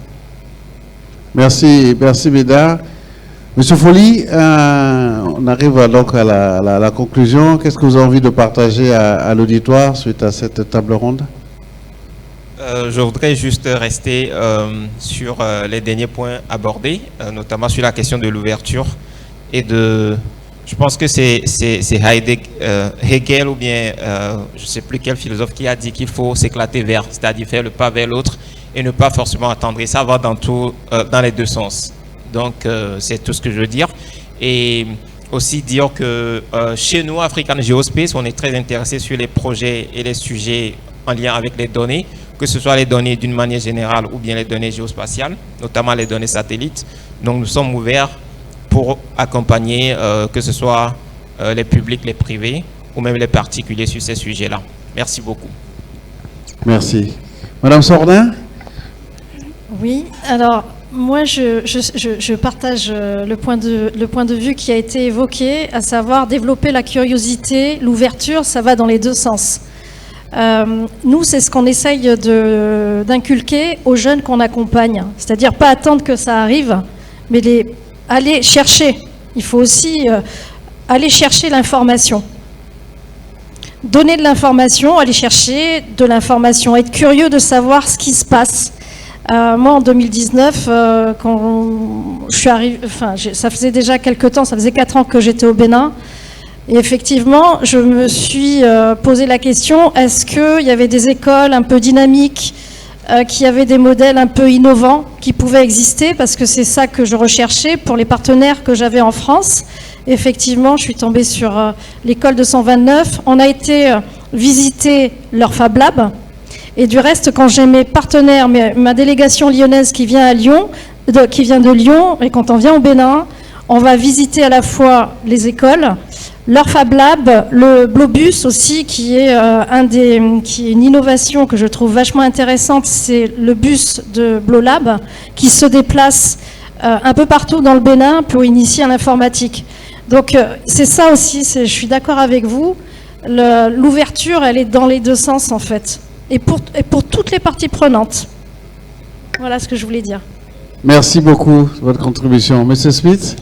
Merci Bédard. Monsieur Folly, on arrive donc à la conclusion. Qu'est-ce que vous avez envie de partager à l'auditoire suite à cette table ronde? Je voudrais juste rester sur les derniers points abordés, notamment sur la question de l'ouverture et de... Je pense que c'est Hegel ou bien je ne sais plus quel philosophe qui a dit qu'il faut s'éclater vers, c'est-à-dire faire le pas vers l'autre et ne pas forcément attendre. Et ça va dans les deux sens. Donc c'est tout ce que je veux dire. Et aussi dire que chez nous, African Geospace, on est très intéressé sur les projets et les sujets en lien avec les données, que ce soit les données d'une manière générale ou bien les données géospatiales, notamment les données satellites. Donc nous sommes ouverts pour accompagner que ce soit les publics, les privés ou même les particuliers sur ces sujets-là. Merci beaucoup. Merci. Madame Sordin? Oui, alors moi je partage le point de vue qui a été évoqué, à savoir développer la curiosité, l'ouverture, ça va dans les deux sens. Nous, c'est ce qu'on essaye d'inculquer aux jeunes qu'on accompagne, c'est-à-dire pas attendre que ça arrive, mais aller chercher. Il faut aussi aller chercher l'information. Donner de l'information, aller chercher de l'information, être curieux de savoir ce qui se passe. Moi, en 2019, quand je suis arrivée, ça faisait déjà quelques temps, ça faisait 4 ans que j'étais au Bénin. Et effectivement, je me suis posé la question, est-ce qu'il y avait des écoles un peu dynamiques, qui avaient des modèles un peu innovants, qui pouvaient exister, parce que c'est ça que je recherchais pour les partenaires que j'avais en France. Effectivement, je suis tombée sur l'école de 129. On a été visiter leur Fab Lab. Et du reste, quand j'ai mes partenaires, ma délégation lyonnaise qui vient de Lyon, et quand on vient au Bénin, on va visiter à la fois les écoles, leur Fab Lab, le Blobus aussi, qui est une innovation que je trouve vachement intéressante, c'est le bus de Blolab qui se déplace un peu partout dans le Bénin pour initier à l'informatique. Donc c'est ça aussi, je suis d'accord avec vous, l'ouverture elle est dans les deux sens en fait, et pour toutes les parties prenantes. Voilà ce que je voulais dire. Merci beaucoup de votre contribution. Monsieur Smith?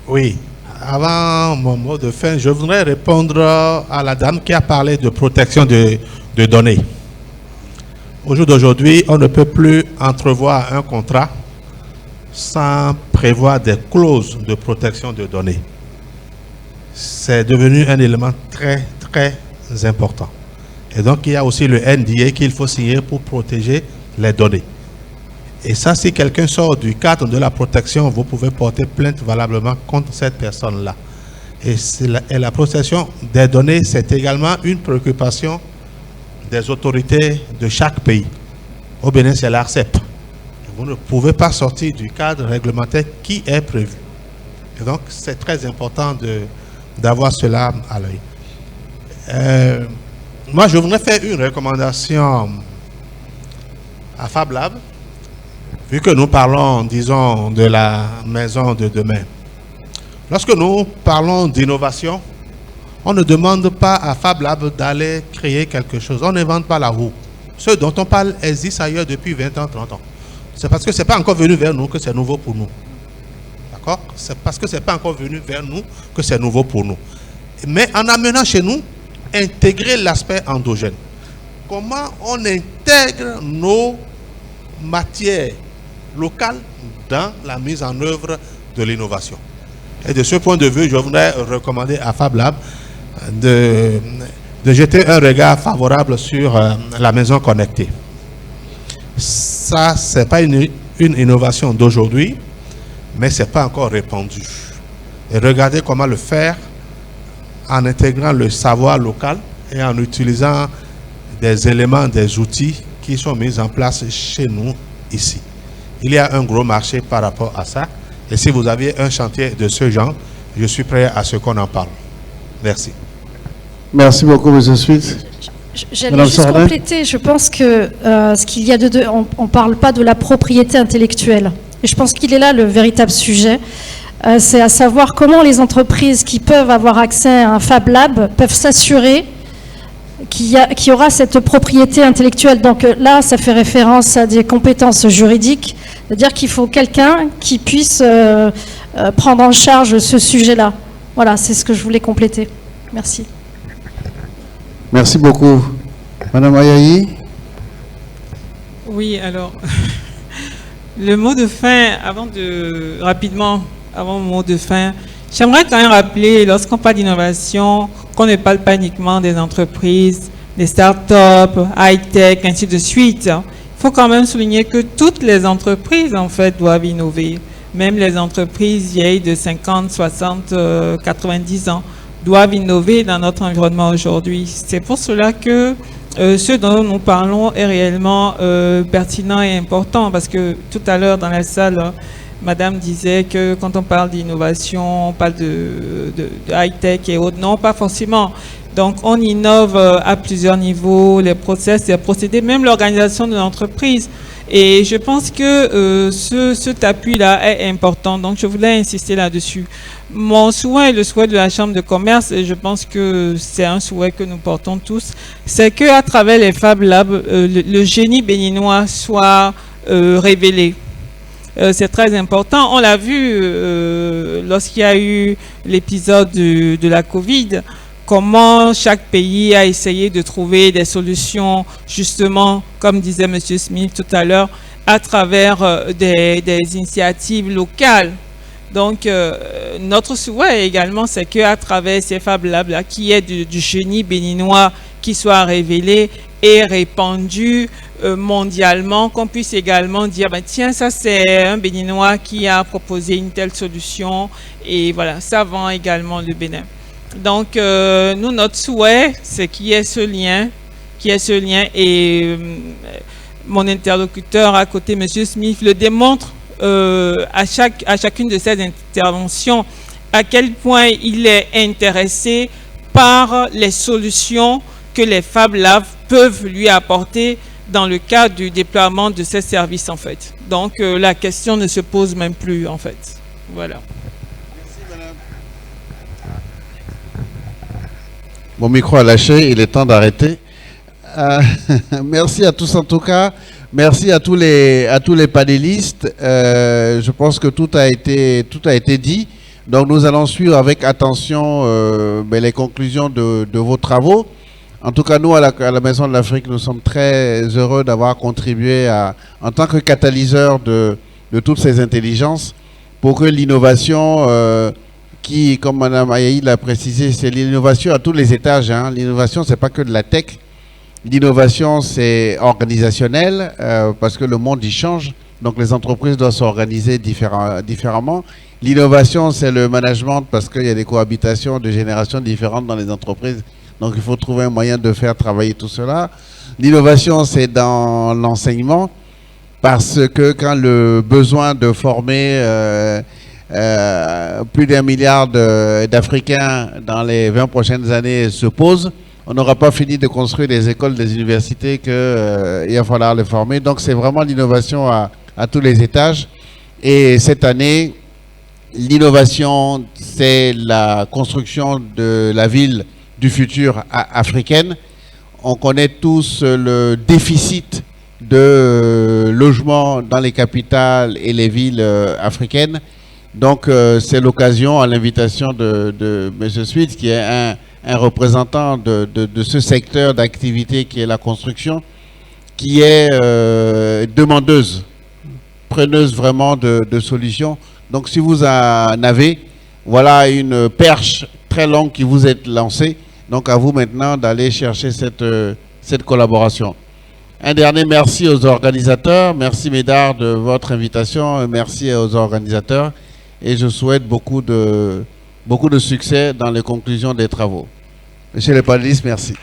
Oui. Avant mon mot de fin, je voudrais répondre à la dame qui a parlé de protection de données. Au jour d'aujourd'hui, on ne peut plus entrevoir un contrat sans prévoir des clauses de protection de données. C'est devenu un élément très, très important. Et donc, il y a aussi le NDA qu'il faut signer pour protéger les données. Et ça, si quelqu'un sort du cadre de la protection, vous pouvez porter plainte valablement contre cette personne-là. Et la protection des données, c'est également une préoccupation des autorités de chaque pays. Au Bénin, c'est l'ARCEP. Vous ne pouvez pas sortir du cadre réglementaire qui est prévu. Et donc, c'est très important d'avoir cela à l'œil. Moi, je voudrais faire une recommandation à Fab Lab. Vu que nous parlons, disons, de la maison de demain, lorsque nous parlons d'innovation, on ne demande pas à Fab Lab d'aller créer quelque chose. On n'invente pas la roue. Ce dont on parle existe ailleurs depuis 20 ans, 30 ans. C'est parce que ce n'est pas encore venu vers nous que c'est nouveau pour nous. D'accord? C'est parce que ce n'est pas encore venu vers nous que c'est nouveau pour nous. Mais en amenant chez nous, intégrer l'aspect endogène. Comment on intègre nos matières locales dans la mise en œuvre de l'innovation. Et de ce point de vue, je voudrais recommander à Fab Lab de jeter un regard favorable sur la maison connectée. Ça, ce n'est pas une innovation d'aujourd'hui, mais ce n'est pas encore répandu. Et regardez comment le faire en intégrant le savoir local et en utilisant des éléments, des outils qui sont mis en place chez nous ici. Il y a un gros marché par rapport à ça. Et si vous aviez un chantier de ce genre, je suis prêt à ce qu'on en parle. Merci. Merci beaucoup, M. Smith. J'allais juste compléter. Je pense que ce qu'il y a on ne parle pas de la propriété intellectuelle. Et je pense qu'il est là le véritable sujet. C'est à savoir comment les entreprises qui peuvent avoir accès à un Fab Lab peuvent s'assurer qu'il y aura cette propriété intellectuelle. Donc là, ça fait référence à des compétences juridiques, C'est-à-dire qu'il faut quelqu'un qui puisse prendre en charge ce sujet-là. Voilà, c'est ce que je voulais compléter. Merci. Merci beaucoup. Madame Ayayi? Oui, alors, le mot de fin, rapidement, avant le mot de fin, j'aimerais quand même rappeler, lorsqu'on parle d'innovation, qu'on ne parle pas uniquement des entreprises, des start-up, high-tech, ainsi de suite. Il faut quand même souligner que toutes les entreprises, en fait, doivent innover. Même les entreprises vieilles de 50, 60, 90 ans doivent innover dans notre environnement aujourd'hui. C'est pour cela que ce dont nous parlons est réellement pertinent et important, parce que tout à l'heure dans la salle, Madame disait que quand on parle d'innovation, on parle de high-tech et autres. Non, pas forcément. Donc, on innove à plusieurs niveaux, les process, les procédés, même l'organisation de l'entreprise. Et je pense que cet appui-là est important. Donc, je voulais insister là-dessus. Mon souhait et le souhait de la Chambre de commerce, et je pense que c'est un souhait que nous portons tous, c'est qu'à travers les Fab Labs, le génie béninois soit révélé. C'est très important. On l'a vu lorsqu'il y a eu l'épisode de la Covid, comment chaque pays a essayé de trouver des solutions, justement, comme disait M. Smith tout à l'heure, à travers des initiatives locales. Donc, notre souhait également, c'est qu'à travers ces Fab Labs-là, qu'il y ait du génie béninois qui soit révélé et répandu mondialement, qu'on puisse également dire, ben, tiens, ça c'est un Béninois qui a proposé une telle solution, et voilà, ça vend également le Bénin. Donc, nous, notre souhait, c'est qu'il y ait ce lien, et mon interlocuteur à côté, M. Smith, le démontre à chacune de ces interventions, à quel point il est intéressé par les solutions que les Fab Labs peuvent lui apporter dans le cadre du déploiement de ces services, en fait. Donc, la question ne se pose même plus, en fait. Voilà. Mon micro a lâché, il est temps d'arrêter. Merci à tous en tout cas. Merci à tous les panélistes. Je pense que tout a été dit. Donc nous allons suivre avec attention les conclusions de vos travaux. En tout cas, nous, à la Maison de l'Afrique, nous sommes très heureux d'avoir contribué en tant que catalyseur de toutes ces intelligences pour que l'innovation, qui, comme Mme Ayayi l'a précisé, c'est l'innovation à tous les étages. Hein. L'innovation, ce n'est pas que de la tech. L'innovation, c'est organisationnel, parce que le monde, il change. Donc, les entreprises doivent s'organiser différemment. L'innovation, c'est le management, parce qu'il y a des cohabitations de générations différentes dans les entreprises. Donc, il faut trouver un moyen de faire travailler tout cela. L'innovation, c'est dans l'enseignement, parce que quand le besoin de former plus d'1 milliard d'Africains dans les 20 prochaines années se pose, on n'aura pas fini de construire des écoles, des universités qu'il va falloir les former. Donc, c'est vraiment l'innovation à tous les étages. Et cette année, l'innovation, c'est la construction de la ville du futur africaine. On connaît tous le déficit de logements dans les capitales et les villes africaines. Donc, c'est l'occasion, à l'invitation de M. Smith, qui est un représentant de ce secteur d'activité qui est la construction, qui est demandeuse, preneuse vraiment de solutions. Donc, si vous en avez, voilà une perche très longue qui vous est lancée. Donc, à vous maintenant d'aller chercher cette collaboration. Un dernier merci aux organisateurs. Merci, Médard, de votre invitation. Merci aux organisateurs. Et je souhaite beaucoup de succès dans les conclusions des travaux. Monsieur le panélistes, merci.